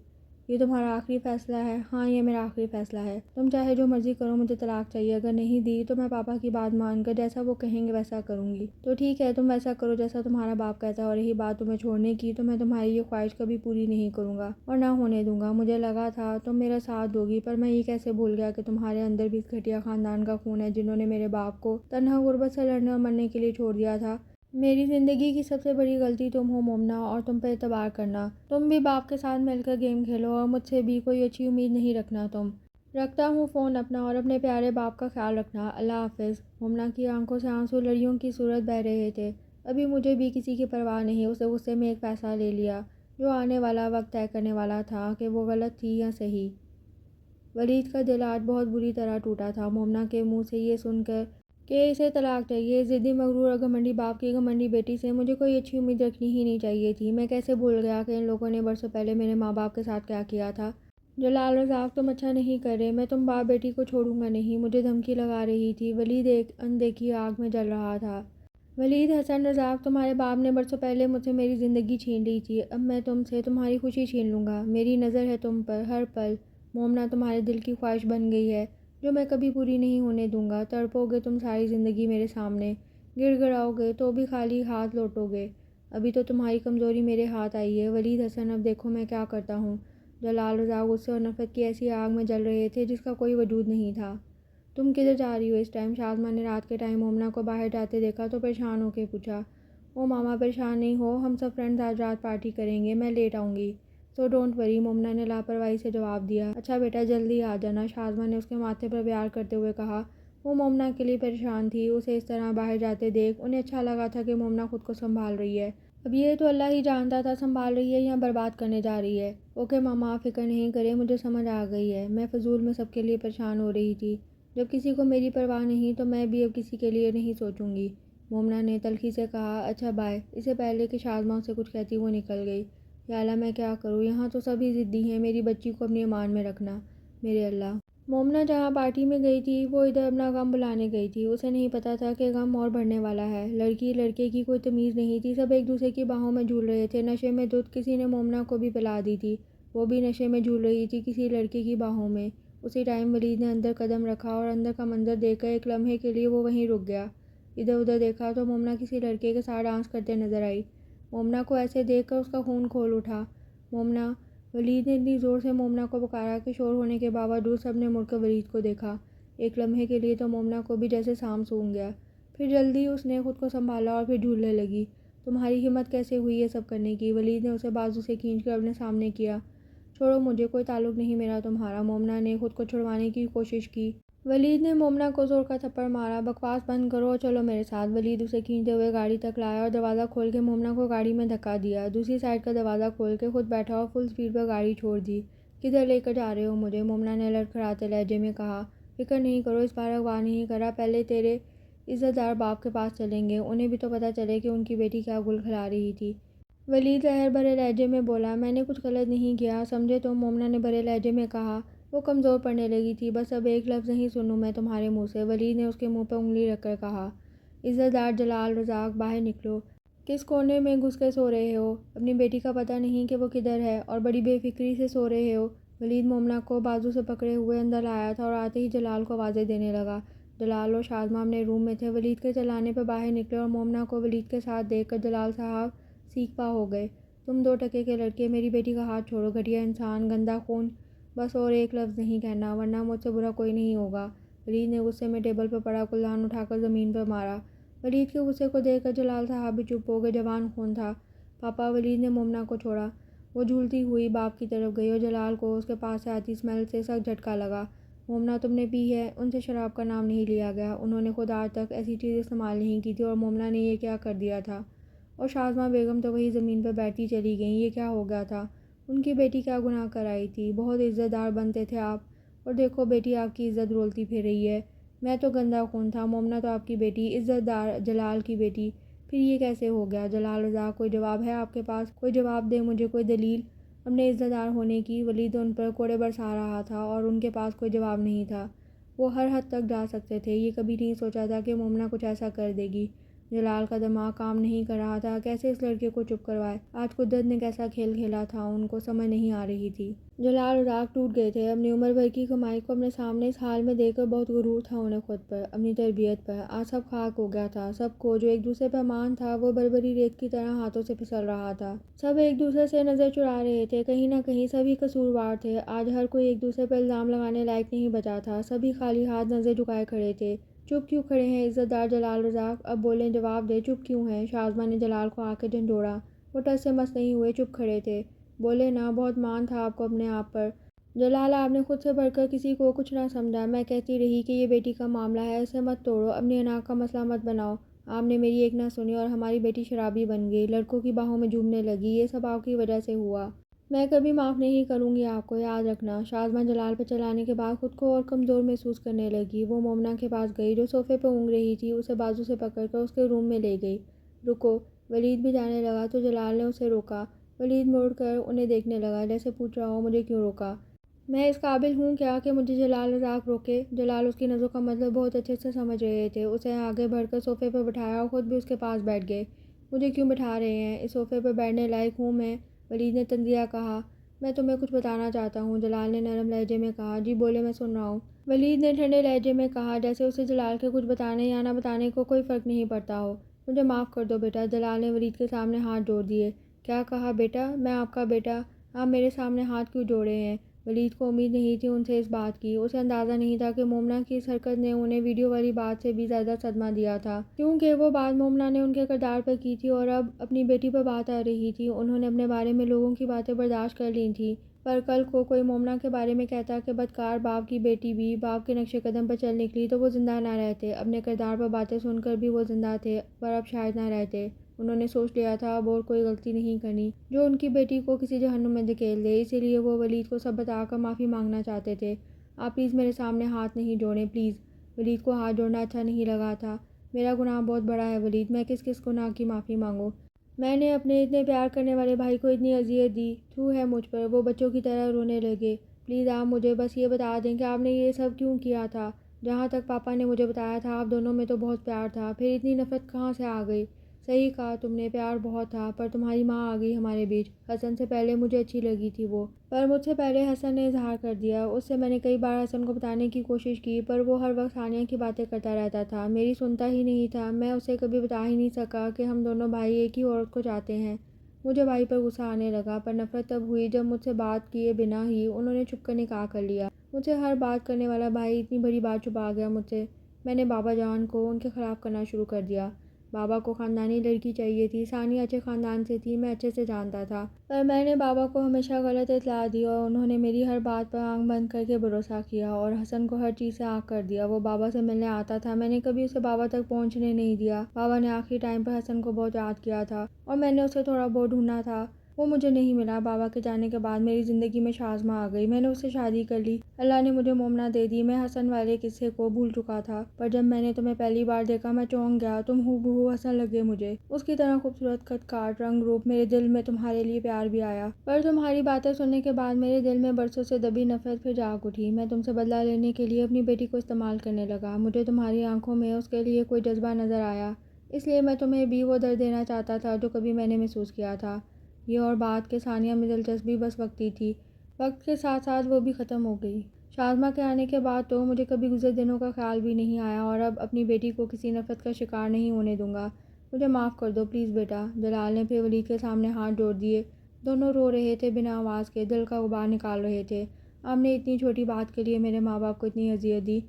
یہ تمہارا آخری فیصلہ ہے؟ ہاں یہ میرا آخری فیصلہ ہے، تم چاہے جو مرضی کرو، مجھے طلاق چاہیے، اگر نہیں دی تو میں پاپا کی بات مان کر جیسا وہ کہیں گے ویسا کروں گی۔ تو ٹھیک ہے تم ویسا کرو جیسا تمہارا باپ کہتا ہے، اور رہی بات تمہیں چھوڑنے کی تو میں تمہاری یہ خواہش کبھی پوری نہیں کروں گا اور نہ ہونے دوں گا۔ مجھے لگا تھا تم میرا ساتھ دو گی، پر میں یہ کیسے بھول گیا کہ تمہارے اندر بھی اس گھٹیا خاندان کا خون ہے جنہوں نے میرے باپ کو تنہا غربت سے لڑنے اور مرنے کے لیے چھوڑ دیا تھا۔ میری زندگی کی سب سے بڑی غلطی تم ہو مومنہ، اور تم پہ اعتبار کرنا۔ تم بھی باپ کے ساتھ مل کر گیم کھیلو اور مجھ سے بھی کوئی اچھی امید نہیں رکھنا۔ تم رکھتا ہوں فون اپنا، اور اپنے پیارے باپ کا خیال رکھنا، اللہ حافظ۔ مومنہ کی آنکھوں سے آنسو لڑیوں کی صورت بہہ رہے تھے۔ ابھی مجھے بھی کسی کی پرواہ نہیں۔ اسے غصے میں ایک فیصلہ لے لیا جو آنے والا وقت طے کرنے والا تھا کہ وہ غلط تھی یا صحیح۔ ولید کا دل آج بہت بری طرح ٹوٹا تھا مومنہ کے منہ سے یہ سن کر کہ اسے طلاق چاہیے۔ ضدی مغرور اور گھمنڈی باپ کی گھمنڈی بیٹی سے مجھے کوئی اچھی امید رکھنی ہی نہیں چاہیے تھی۔ میں کیسے بھول گیا کہ ان لوگوں نے برسوں پہلے میرے ماں باپ کے ساتھ کیا کیا تھا۔ جلال رزاق تم اچھا نہیں کر رہے، میں تم باپ بیٹی کو چھوڑوں گا نہیں، مجھے دھمکی لگا رہی تھی۔ ولید ایک اندیکھی آگ میں جل رہا تھا۔ ولید حسن رزاق، تمہارے باپ نے برسوں پہلے مجھ سے میری زندگی چھین لی تھی، اب میں تم سے تمہاری خوشی چھین لوں گا۔ میری نظر ہے تم پر ہر پل۔ مومنہ تمہارے دل کی خواہش بن گئی ہے جو میں کبھی پوری نہیں ہونے دوں گا۔ تڑپو گے تم ساری زندگی میرے سامنے، گڑ گڑاؤ گے تو بھی خالی ہاتھ لوٹو گے۔ ابھی تو تمہاری کمزوری میرے ہاتھ آئی ہے ولید حسن، اب دیکھو میں کیا کرتا ہوں۔ جلال رضا غصے اور نفرت کی ایسی آگ میں جل رہے تھے جس کا کوئی وجود نہیں تھا۔ تم کدھر جا رہی ہو اس ٹائم؟ شاذمہ نے رات کے ٹائم مومنہ کو باہر جاتے دیکھا تو پریشان ہو کے پوچھا۔ او ماما پریشان نہیں ہو، ہم سب فرینڈز آج رات پارٹی کریں گے، میں لیٹ آؤں گی، سو ڈونٹ وری، مومنہ نے لاپرواہی سے جواب دیا۔ اچھا بیٹا جلدی آ جانا، شاذمہ نے اس کے ماتھے پر پیار کرتے ہوئے کہا۔ وہ مومنہ کے لیے پریشان تھی، اسے اس طرح باہر جاتے دیکھ انہیں اچھا لگا تھا کہ مومنہ خود کو سنبھال رہی ہے۔ اب یہ تو اللہ ہی جانتا تھا سنبھال رہی ہے یا برباد کرنے جا رہی ہے۔ اوکے ماما آپ فکر نہیں کریں، مجھے سمجھ آ گئی ہے، میں فضول میں سب کے لیے پریشان ہو رہی تھی۔ جب کسی کو میری پرواہ نہیں تو میں بھی اب کسی کے لیے نہیں سوچوں گی، مومنہ نے تلخی سے کہا۔ اچھا بائے۔ اس سے پہلے کہ شاذمہ اسے کچھ کہتی وہ نکل گئی۔ یا اللہ میں کیا کروں، یہاں تو سبھی ضدی ہیں، میری بچی کو اپنی امان میں رکھنا میرے اللہ۔ مومنہ جہاں پارٹی میں گئی تھی وہ ادھر اپنا غم بلانے گئی تھی۔ اسے نہیں پتا تھا کہ غم اور بڑھنے والا ہے۔ لڑکی لڑکے کی کوئی تمیز نہیں تھی، سب ایک دوسرے کی باہوں میں جھول رہے تھے۔ نشے میں دھت کسی نے مومنہ کو بھی پلا دی تھی، وہ بھی نشے میں جھول رہی تھی کسی لڑکے کی باہوں میں۔ اسی ٹائم ولید نے اندر قدم رکھا اور اندر کا منظر دیکھ کر ایک لمحے کے لیے وہ وہیں رک گیا۔ ادھر ادھر دیکھا تو مومنہ کسی لڑکے کے ساتھ ڈانس کرتے نظر آئی۔ مومنہ کو ایسے دیکھ کر اس کا خون کھول اٹھا۔ مومنہ! ولید نے اتنی زور سے مومنہ کو پکارا کہ شور ہونے کے باوجود سب نے مڑ کر ولید کو دیکھا۔ ایک لمحے کے لیے تو مومنہ کو بھی جیسے سانپ سونگھ گیا، پھر جلدی اس نے خود کو سنبھالا اور پھر جھولنے لگی۔ تمہاری ہمت کیسے ہوئی یہ سب کرنے کی؟ ولید نے اسے بازو سے کھینچ کر اپنے سامنے کیا۔ چھوڑو مجھے، کوئی تعلق نہیں میرا تمہارا، مومنہ نے خود کو چھڑوانے کی کوشش کی۔ ولید نے مومنہ کو زور کا تھپڑ مارا۔ بکواس بند کرو اور چلو میرے ساتھ۔ ولید اسے کھینچتے ہوئے گاڑی تک لایا اور دروازہ کھول کے مومنہ کو گاڑی میں دھکا دیا۔ دوسری سائیڈ کا دروازہ کھول کے خود بیٹھا اور فل سپیڈ پر گاڑی چھوڑ دی۔ کدھر لے کر جا رہے ہو مجھے؟ مومنہ نے لڑکھڑاتے لہجے میں کہا۔ فکر نہیں کرو، اس بار اغوا نہیں کرا، پہلے تیرے عزت دار باپ کے پاس چلیں گے، انہیں بھی تو پتہ چلے کہ ان کی بیٹی کیا گل کھلا رہی تھی۔ ولید زہر بھرے لہجے میں بولا۔ میں نے کچھ غلط نہیں کیا سمجھے تم؟ مومنہ نے بھرے لہجے میں کہا۔ وہ کمزور پڑنے لگی تھی۔ بس اب ایک لفظ نہیں سنوں میں تمہارے منہ سے، ولید نے اس کے منہ پر انگلی رکھ کر کہا۔ عزت دار جلال رزاق باہر نکلو۔ کس کونے میں گھس کے سو رہے ہو؟ اپنی بیٹی کا پتہ نہیں کہ وہ کدھر ہے اور بڑی بے فکری سے سو رہے ہو؟ ولید مومنہ کو بازو سے پکڑے ہوئے اندر لایا تھا اور آتے ہی جلال کو آوازیں دینے لگا۔ جلال اور شاذمہ اپنے روم میں تھے۔ ولید کے چلانے پر باہر نکلے اور مومنہ کو ولید کے ساتھ دیکھ کر جلال صاحب سیکھ پا ہو گئے۔ تم 2 ٹکے کے لڑکے، میری بیٹی کا ہاتھ چھوڑو، گھٹیا انسان، گندا خون، بس اور ایک لفظ نہیں کہنا ورنہ مجھ سے برا کوئی نہیں ہوگا۔ ولید نے غصے میں ٹیبل پر پڑا قلہان اٹھا کر زمین پر مارا۔ ولید کے غصے کو دیکھ کر جلال صاحب بھی چپ ہو گئے، جوان خون تھا۔ پاپا! ولید نے مومنہ کو چھوڑا۔ وہ جھولتی ہوئی باپ کی طرف گئی اور جلال کو اس کے پاس سے آتی اسمیل سے سخت جھٹکا لگا۔ مومنہ تم نے پی ہے؟ ان سے شراب کا نام نہیں لیا گیا، انہوں نے خود آج تک ایسی چیز استعمال نہیں کی تھی اور مومنہ نے یہ کیا کر دیا تھا؟ اور شاذمہ بیگم تو وہی زمین پر بیٹھی چلی گئیں، یہ کیا ہو گیا تھا؟ ان کی بیٹی کیا گناہ کر آئی تھی؟ بہت عزت دار بنتے تھے آپ، اور دیکھو بیٹی آپ کی عزت رولتی پھر رہی ہے۔ میں تو گندا خون تھا، مومنہ تو آپ کی بیٹی، عزت دار جلال کی بیٹی، پھر یہ کیسے ہو گیا؟ جلال رضا کوئی جواب ہے آپ کے پاس؟ کوئی جواب دے مجھے، کوئی دلیل اپنے عزت دار ہونے کی۔ ولید ان پر کوڑے برسا رہا تھا اور ان کے پاس کوئی جواب نہیں تھا۔ وہ ہر حد تک جا سکتے تھے، یہ کبھی نہیں سوچا تھا کہ مومنہ کچھ ایسا کر دے گی۔ جلال کا دماغ کام نہیں کر رہا تھا، کیسے اس لڑکے کو چپ کروائے؟ آج قدرت نے کیسا کھیل کھیلا تھا ان کو سمجھ نہیں آ رہی تھی۔ جلال رزاق ٹوٹ گئے تھے، اپنی عمر بھر کی کمائی کو اپنے سامنے اس حال میں دیکھ کر بہت غرور تھا انہیں خود پر، اپنی تربیت پر۔ آج سب خاک ہو گیا تھا، سب کو جو ایک دوسرے پر مان تھا وہ بربری ریت کی طرح ہاتھوں سے پھسل رہا تھا۔ سب ایک دوسرے سے نظر چرا رہے تھے، کہیں نہ کہیں سبھی قصوروار تھے۔ آج ہر کوئی ایک دوسرے پر الزام لگانے لائق نہیں بچا تھا، سبھی خالی ہاتھ نظریں جھکائے کھڑے تھے۔ چپ کیوں کھڑے ہیں عزت دار جلال رزاق؟ اب بولیں، جواب دیں، چپ کیوں ہیں؟ شاذمہ نے جلال کو آ کے جھنجھوڑا۔ وہ ٹس سے مس نہیں ہوئے، چپ کھڑے تھے۔ بولے نا، بہت مان تھا آپ کو اپنے آپ پر۔ جلال آپ نے خود سے بڑھ کر کسی کو کچھ نہ سمجھا، میں کہتی رہی کہ یہ بیٹی کا معاملہ ہے، اسے مت توڑو، اپنی انا کا مسئلہ مت بناؤ۔ آپ نے میری ایک نہ سنی اور ہماری بیٹی شرابی بن گئی، لڑکوں کی باہوں میں جھومنے لگی، یہ سب آپ کی وجہ سے ہوا۔ میں کبھی معاف نہیں کروں گی آپ کو، یاد رکھنا۔ شاذمہ جلال پر چلانے کے بعد خود کو اور کمزور محسوس کرنے لگی۔ وہ مومنہ کے پاس گئی جو صوفے پہ اونگ رہی تھی، اسے بازو سے پکڑ کر اس کے روم میں لے گئی۔ رکو، ولید بھی جانے لگا تو جلال نے اسے روکا۔ ولید مڑ کر انہیں دیکھنے لگا جیسے پوچھ رہا ہو مجھے کیوں روکا؟ میں اس قابل ہوں کیا کہ مجھے جلال رزاق روکے؟ جلال اس کی نظروں کا مطلب بہت اچھے سے سمجھ رہے تھے۔ اسے آگے بڑھ کر صوفے پر بٹھایا اور خود بھی اس کے پاس بیٹھ گئے۔ مجھے کیوں بٹھا رہے ہیں؟ اس صوفے پر بیٹھنے لائق ہوں میں؟ ولید نے تنزیہ کہا۔ میں تمہیں کچھ بتانا چاہتا ہوں، جلال نے نرم لہجے میں کہا۔ جی بولے، میں سن رہا ہوں، ولید نے ٹھنڈے لہجے میں کہا، جیسے اسے جلال کے کچھ بتانے یا نہ بتانے کو کوئی فرق نہیں پڑتا ہو۔ مجھے معاف کر دو بیٹا، جلال نے ولید کے سامنے ہاتھ جوڑ دیے۔ کیا کہا بیٹا؟ میں آپ کا بیٹا؟ آپ میرے سامنے ہاتھ کیوں جوڑے ہیں؟ ولید کو امید نہیں تھی ان سے اس بات کی۔ اسے اندازہ نہیں تھا کہ مومنہ کی اس حرکت نے انہیں ویڈیو والی بات سے بھی زیادہ صدمہ دیا تھا، کیونکہ وہ بات مومنہ نے ان کے کردار پر کی تھی اور اب اپنی بیٹی پر بات آ رہی تھی۔ انہوں نے اپنے بارے میں لوگوں کی باتیں برداشت کر لی تھیں، پر کل کو کوئی مومنہ کے بارے میں کہتا کہ بدکار باپ کی بیٹی بھی باپ کے نقش قدم پر چل نکلی تو وہ زندہ نہ رہتے۔ اپنے کردار پر باتیں سن کر بھی وہ زندہ تھے، پر اب شاید نہ رہتے۔ انہوں نے سوچ لیا تھا اب اور کوئی غلطی نہیں کرنی جو ان کی بیٹی کو کسی جہنم میں دھکیل دے، اسی لیے وہ ولید کو سب بتا کر معافی مانگنا چاہتے تھے۔ آپ پلیز میرے سامنے ہاتھ نہیں جوڑیں، پلیز۔ ولید کو ہاتھ جوڑنا اچھا نہیں لگا تھا۔ میرا گناہ بہت بڑا ہے ولید، میں کس کس گناہ کی معافی مانگوں؟ میں نے اپنے اتنے پیار کرنے والے بھائی کو اتنی اذیت دی، تو ہے مجھ پر۔ وہ بچوں کی طرح رونے لگے۔ پلیز آپ مجھے بس یہ بتا دیں کہ آپ نے یہ سب کیوں کیا تھا؟ جہاں تک پاپا نے مجھے بتایا تھا آپ دونوں میں تو بہت پیار تھا، پھر اتنی نفرت کہاں سے آ گئی؟ صحیح کہا تم نے، پیار بہت تھا، پر تمہاری ماں آ گئی ہمارے بیچ۔ حسن سے پہلے مجھے اچھی لگی تھی وہ، پر مجھ سے پہلے حسن نے اظہار کر دیا۔ اس سے میں نے کئی بار حسن کو بتانے کی کوشش کی، پر وہ ہر وقت ثانیہ کی باتیں کرتا رہتا تھا، میری سنتا ہی نہیں تھا۔ میں اسے کبھی بتا ہی نہیں سکا کہ ہم دونوں بھائی ایک ہی عورت کو چاہتے ہیں۔ مجھے بھائی پر غصہ آنے لگا، پر نفرت تب ہوئی جب مجھ سے بات کیے بنا ہی انہوں نے چھپ کر نکاح کر لیا۔ مجھ سے ہر بات کرنے والا بھائی اتنی بڑی بات چھپا گیا مجھ سے۔ میں نے بابا جان کو ان کے خلاف کرنا شروع کر دیا۔ بابا کو خاندانی لڑکی چاہیے تھی، ثانیہ اچھے خاندان سے تھی، میں اچھے سے جانتا تھا، پر میں نے بابا کو ہمیشہ غلط اطلاع دی اور انہوں نے میری ہر بات پر آنکھ بند کر کے بھروسہ کیا اور حسن کو ہر چیز سے آنکھ کر دیا۔ وہ بابا سے ملنے آتا تھا، میں نے کبھی اسے بابا تک پہنچنے نہیں دیا۔ بابا نے آخری ٹائم پر حسن کو بہت یاد کیا تھا اور میں نے اسے تھوڑا بہت ڈھونڈا تھا، وہ مجھے نہیں ملا۔ بابا کے جانے کے بعد میری زندگی میں شاذمہ آ گئی، میں نے اس سے شادی کر لی، اللہ نے مجھے مومنہ دے دی۔ میں حسن والے قصے کو بھول چکا تھا، پر جب میں نے تمہیں پہلی بار دیکھا میں چونک گیا، تم ہو بہو حسن لگے مجھے، اس کی طرح خوبصورت، قد کاٹ، رنگ روپ۔ میرے دل میں تمہارے لیے پیار بھی آیا، پر تمہاری باتیں سننے کے بعد میرے دل میں برسوں سے دبی نفرت پھر جاگ اٹھی۔ میں تم سے بدلہ لینے کے لیے اپنی بیٹی کو استعمال کرنے لگا، مجھے تمہاری آنکھوں میں اس کے لیے کوئی جذبہ نظر آیا، اس لیے میں تمہیں بھی وہ درد دینا چاہتا تھا جو کبھی میں نے محسوس کیا تھا۔ یہ اور بات کہ ثانیہ میں دلچسپی بس وقتی تھی، وقت کے ساتھ ساتھ وہ بھی ختم ہو گئی۔ شاذمہ کے آنے کے بعد تو مجھے کبھی گزرے دنوں کا خیال بھی نہیں آیا اور اب اپنی بیٹی کو کسی نفرت کا شکار نہیں ہونے دوں گا۔ مجھے معاف کر دو پلیز بیٹا۔ جلال نے پھر ولید کے سامنے ہاتھ جوڑ دیے۔ دونوں رو رہے تھے بنا آواز کے، دل کا غبار نکال رہے تھے۔ آپ نے اتنی چھوٹی بات کے لیے میرے ماں باپ کو اتنی اذیت دی۔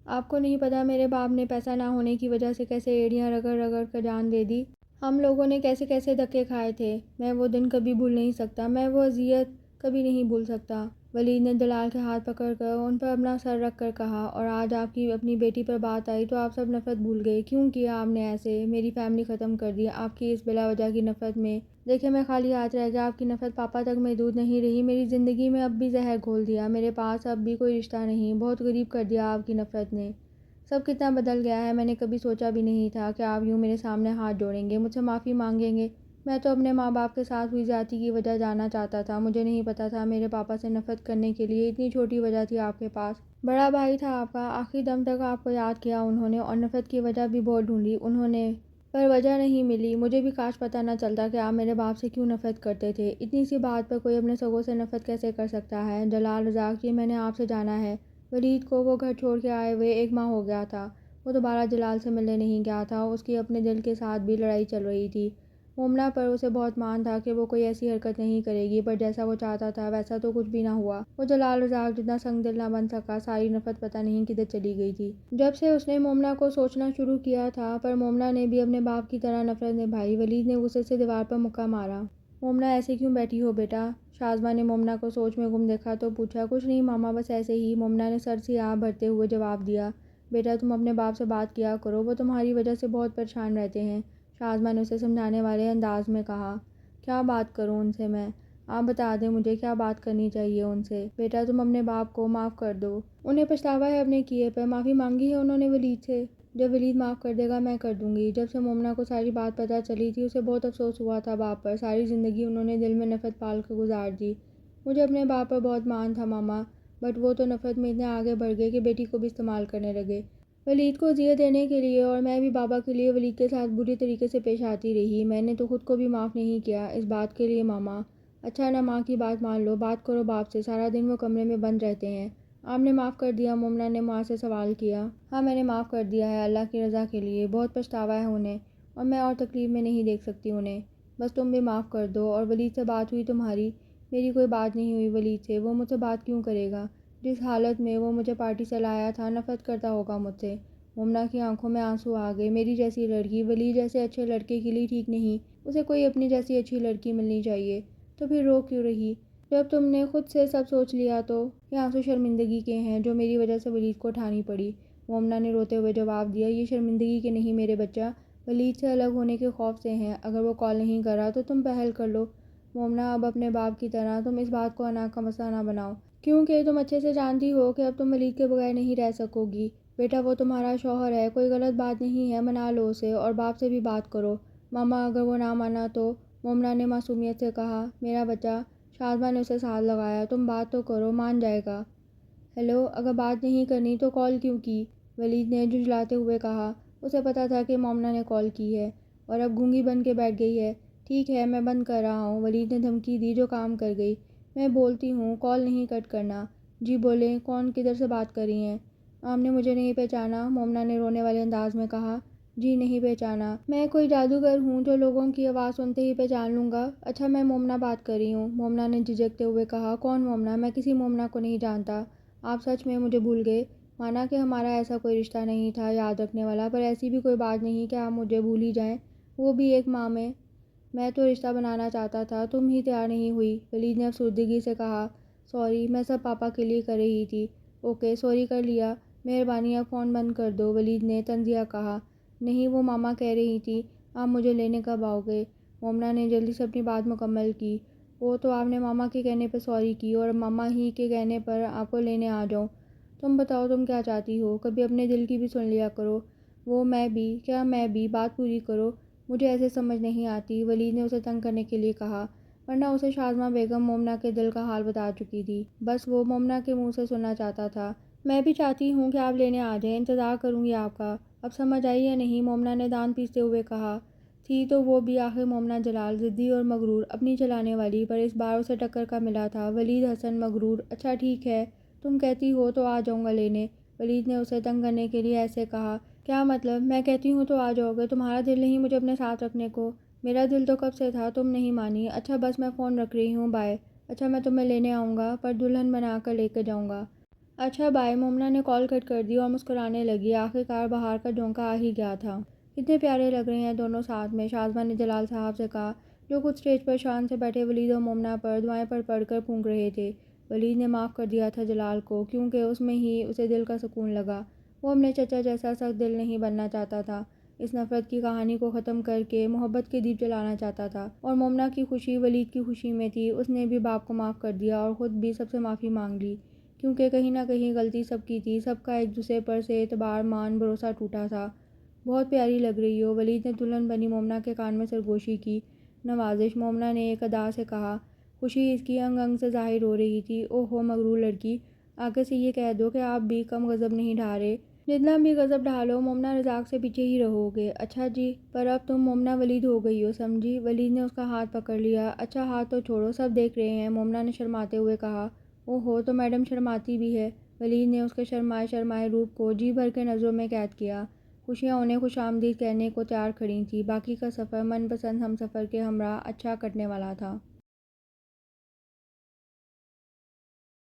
آپ کو نہیں پتا میرے باپ نے پیسہ نہ ہونے کی وجہ سے کیسے ایڑیاں رگڑ رگڑ کر جان دے دی، ہم لوگوں نے کیسے کیسے دھکے کھائے تھے۔ میں وہ دن کبھی بھول نہیں سکتا، میں وہ اذیت کبھی نہیں بھول سکتا۔ ولید نے جلال کے ہاتھ پکڑ کر ان پر اپنا سر رکھ کر کہا، اور آج آپ کی اپنی بیٹی پر بات آئی تو آپ سب نفرت بھول گئے۔ کیوں کیا آپ نے ایسے؟ میری فیملی ختم کر دی آپ کی اس بلا وجہ کی نفرت میں۔ دیکھیں میں خالی ہاتھ رہ گیا، آپ کی نفرت پاپا تک محدود نہیں رہی، میری زندگی میں اب بھی زہر گھول دیا، میرے پاس اب بھی کوئی رشتہ نہیں، بہت غریب کر دیا آپ کی نفرت نے۔ سب کتنا بدل گیا ہے، میں نے کبھی سوچا بھی نہیں تھا کہ آپ یوں میرے سامنے ہاتھ جوڑیں گے، مجھ سے معافی مانگیں گے۔ میں تو اپنے ماں باپ کے ساتھ ہوئی زیادتی کی وجہ جاننا چاہتا تھا، مجھے نہیں پتا تھا میرے پاپا سے نفرت کرنے کے لیے اتنی چھوٹی وجہ تھی آپ کے پاس۔ بڑا بھائی تھا آپ کا، آخری دم تک آپ کو یاد کیا انہوں نے، اور نفرت کی وجہ بھی بہت ڈھونڈی انہوں نے، پر وجہ نہیں ملی۔ مجھے بھی کاش پتہ نہ چلتا کہ آپ میرے باپ سے کیوں نفرت کرتے تھے، اتنی سی بات پر کوئی اپنے سگوں سے نفرت کیسے کر سکتا ہے؟ جلال رزاق، یہ میں نے آپ سے جانا ہے۔ ولید کو وہ گھر چھوڑ کے آئے ہوئے 1 ماہ ہو گیا تھا، وہ دوبارہ جلال سے ملنے نہیں گیا تھا، اس کی اپنے دل کے ساتھ بھی لڑائی چل رہی تھی۔ مومنہ پر اسے بہت مان تھا کہ وہ کوئی ایسی حرکت نہیں کرے گی، پر جیسا وہ چاہتا تھا ویسا تو کچھ بھی نہ ہوا۔ وہ جلال رزاق جتنا سنگ دل نہ بن سکا، ساری نفرت پتہ نہیں کدھر چلی گئی تھی جب سے اس نے مومنہ کو سوچنا شروع کیا تھا، پر مومنہ نے بھی اپنے باپ کی طرح نفرت نبھائی۔ ولید نے غصے سے دیوار پر مکہ مارا۔ مومنہ ایسے کیوں بیٹھی ہو بیٹا؟ شازمہ نے مومنہ کو سوچ میں گم دیکھا تو پوچھا۔ کچھ نہیں ماما، بس ایسے ہی، مومنہ نے سر سے آہ بھرتے ہوئے جواب دیا۔ بیٹا تم اپنے باپ سے بات کیا کرو، وہ تمہاری وجہ سے بہت پریشان رہتے ہیں، شازمہ نے اسے سمجھانے والے انداز میں کہا۔ کیا بات کروں ان سے میں؟ آپ بتا دیں مجھے کیا بات کرنی چاہیے ان سے؟ بیٹا تم اپنے باپ کو معاف کر دو، انہیں پچھتاوا ہے اپنے کیے پر، معافی مانگی ہے انہوں نے ولید سے۔ جب ولید معاف کر دے گا میں کر دوں گی۔ جب سے مومنہ کو ساری بات پتہ چلی تھی اسے بہت افسوس ہوا تھا باپ پر، ساری زندگی انہوں نے دل میں نفرت پال کر گزار دی۔ مجھے اپنے باپ پر بہت مان تھا ماما، بٹ وہ تو نفرت میں اتنے آگے بڑھ گئے کہ بیٹی کو بھی استعمال کرنے لگے، ولید کو اذیت دینے کے لیے، اور میں بھی بابا کے لیے ولید کے ساتھ بری طریقے سے پیش آتی رہی، میں نے تو خود کو بھی معاف نہیں کیا اس بات کے لیے ماما۔ اچھا نا ماں کی بات مان لو، بات کرو باپ سے، سارا دن وہ کمرے میں بند رہتے ہیں۔ آپ نے معاف کر دیا؟ مومنہ نے ماں سے سوال کیا۔ ہاں میں نے معاف کر دیا ہے، اللہ کی رضا کے لیے، بہت پچھتاوا ہے انہیں، اور میں اور تکلیف میں نہیں دیکھ سکتی انہیں، بس تم بھی معاف کر دو۔ اور ولید سے بات ہوئی تمہاری؟ میری کوئی بات نہیں ہوئی ولید سے، وہ مجھ سے بات کیوں کرے گا؟ جس حالت میں وہ مجھے پارٹی سے لایا تھا، نفرت کرتا ہوگا مجھ سے۔ مومنہ کی آنکھوں میں آنسو آ گئے۔ میری جیسی لڑکی ولید جیسے اچھے لڑکے کے لیے ٹھیک نہیں، اسے کوئی اپنی جیسی اچھی لڑکی ملنی چاہیے، تو پھر رو کیوں رہی؟ جب تم نے خود سے سب سوچ لیا تو؟ یہ آنسو شرمندگی کے ہیں جو میری وجہ سے ولید کو اٹھانی پڑی، مومنہ نے روتے ہوئے جواب دیا۔ یہ شرمندگی کے نہیں میرے بچہ، ولید سے الگ ہونے کے خوف سے ہیں، اگر وہ کال نہیں کر رہا تو تم پہل کر لو۔ مومنہ اب اپنے باپ کی طرح تم اس بات کو انا کا مسئلہ نہ بناؤ، کیونکہ تم اچھے سے جانتی ہو کہ اب تم ولید کے بغیر نہیں رہ سکو گی۔ بیٹا وہ تمہارا شوہر ہے، کوئی غلط بات نہیں ہے، منا لو اسے، اور باپ سے بھی بات کرو۔ ماما اگر وہ نہ مانا تو؟ مومنہ نے معصومیت سے کہا۔ میرا بچہ، شازمہ نے اسے ساتھ لگایا، تم بات تو کرو، مان جائے گا۔ ہیلو، اگر بات نہیں کرنی تو کال کیوں کی؟ ولید نے جھنجھلاتے ہوئے کہا۔ اسے پتہ تھا کہ مومنہ نے کال کی ہے، اور اب گونگی بن کے بیٹھ گئی ہے۔ ٹھیک ہے میں بند کر رہا ہوں، ولید نے دھمکی دی جو کام کر گئی۔ میں بولتی ہوں کال نہیں کٹ کرنا۔ جی بولیں، کون کدھر سے بات کر رہی ہیں؟ آپ نے مجھے نہیں پہچانا؟ مومنہ نے رونے والے انداز میں کہا۔ جی نہیں پہچانا؟ میں کوئی جادوگر ہوں جو لوگوں کی آواز سنتے ہی پہچان لوں گا؟ اچھا میں مومنہ بات کر رہی ہوں، مومنہ نے جھجکتے ہوئے کہا۔ کون مومنہ؟ میں کسی مومنہ کو نہیں جانتا۔ آپ سچ میں مجھے بھول گئے؟ مانا کہ ہمارا ایسا کوئی رشتہ نہیں تھا یاد رکھنے والا، پر ایسی بھی کوئی بات نہیں کہ آپ مجھے بھول ہی جائیں، وہ بھی ایک ماں میں۔ میں تو رشتہ بنانا چاہتا تھا، تم ہی تیار نہیں ہوئی، ولید نے افسردگی سے کہا۔ سوری، میں سب پاپا کے لیے کر رہی تھی۔ اوکے سوری کر لیا، مہربانی اب فون بند کر دو، ولید نے طنزیہ کہا۔ نہیں وہ ماما کہہ رہی تھی، آپ مجھے لینے کب آؤ گے؟ مومنہ نے جلدی سے اپنی بات مکمل کی۔ وہ تو آپ نے ماما کے کہنے پہ سوری کی، اور ماما ہی کے کہنے پر آپ کو لینے آ جاؤں۔ تم بتاؤ تم کیا چاہتی ہو، کبھی اپنے دل کی بھی سن لیا کرو۔ وہ میں بھی، کیا میں بھی، بات پوری کرو، مجھے ایسے سمجھ نہیں آتی، ولید نے اسے تنگ کرنے کے لیے کہا، ورنہ اسے شازمہ بیگم مومنہ کے دل کا حال بتا چکی تھی، بس وہ مومنہ کے منہ سے سننا چاہتا تھا۔ میں بھی چاہتی ہوں کہ آپ لینے آ جائیں، انتظار کروں گی آپ کا۔ اب سمجھ آئی یا نہیں؟ مومنہ نے دانت پیستے ہوئے کہا۔ تھی تو وہ بھی آخر مومنہ جلال، ضدی اور مغرور، اپنی چلانے والی، پر اس بار اسے ٹکر کا ملا تھا ولید حسن مغرور۔ اچھا ٹھیک ہے، تم کہتی ہو تو آ جاؤں گا لینے، ولید نے اسے تنگ کرنے کے لیے ایسے کہا۔ کیا مطلب؟ میں کہتی ہوں تو آ جاؤ گے؟ تمہارا دل نہیں مجھے اپنے ساتھ رکھنے کو؟ میرا دل تو کب سے تھا، تم نہیں مانی۔ اچھا بس میں فون رکھ رہی ہوں، بائے۔ اچھا میں تمہیں لینے آؤں گا، پر دلہن بنا کر لے کے جاؤں گا۔ اچھا بائے۔ مومنہ نے کال کٹ کر دی اور مسکرانے لگی، آخرکار بہار کا جھونکا آ ہی گیا تھا۔ کتنے پیارے لگ رہے ہیں دونوں ساتھ میں، شازمہ نے جلال صاحب سے کہا، جو خود اسٹیج پر شان سے بیٹھے ولید اور مومنہ پر دعائیں پڑھ کر پھونک رہے تھے۔ ولید نے معاف کر دیا تھا جلال کو، کیونکہ اس میں ہی اسے دل کا سکون لگا۔ وہ اپنے چچا جیسا سخت دل نہیں بننا چاہتا تھا، اس نفرت کی کہانی کو ختم کر کے محبت کے دیپ جلانا چاہتا تھا، اور مومنہ کی خوشی ولید کی خوشی میں تھی۔ اس نے بھی باپ کو معاف کر دیا اور خود بھی سب سے معافی مانگ لی، کیونکہ کہیں نہ کہیں غلطی سب کی تھی، سب کا ایک دوسرے پر سے اعتبار، مان، بھروسہ ٹوٹا تھا۔ بہت پیاری لگ رہی ہو، ولید نے دلہن بنی مومنہ کے کان میں سرگوشی کی۔ نوازش، مومنہ نے ایک ادا سے کہا۔ خوشی اس کی انگ انگ سے ظاہر ہو رہی تھی۔ اوہ ہو مغرور لڑکی، آگے سے یہ کہہ دو کہ آپ بھی کم غضب نہیں ڈھا رہے، جتنا بھی غضب ڈھالو مومنہ رزاق سے پیچھے ہی رہو گے۔ اچھا جی، پر اب تم مومنہ ولید ہو گئی ہو، سمجھی؟ ولید نے اس کا ہاتھ پکڑ لیا۔ اچھا ہاتھ تو چھوڑو، سب دیکھ رہے ہیں، مومنہ نے شرماتے ہوئے کہا۔ اوہ ہو تو میڈم شرماتی بھی ہے، ولید نے اس کے شرمائے شرمائے روپ کو جی بھر کے نظروں میں قید کیا۔ خوشیاں انہیں خوش آمدید کہنے کو تیار کھڑی تھیں، باقی کا سفر من پسند ہم سفر کے ہمراہ اچھا کٹنے والا تھا۔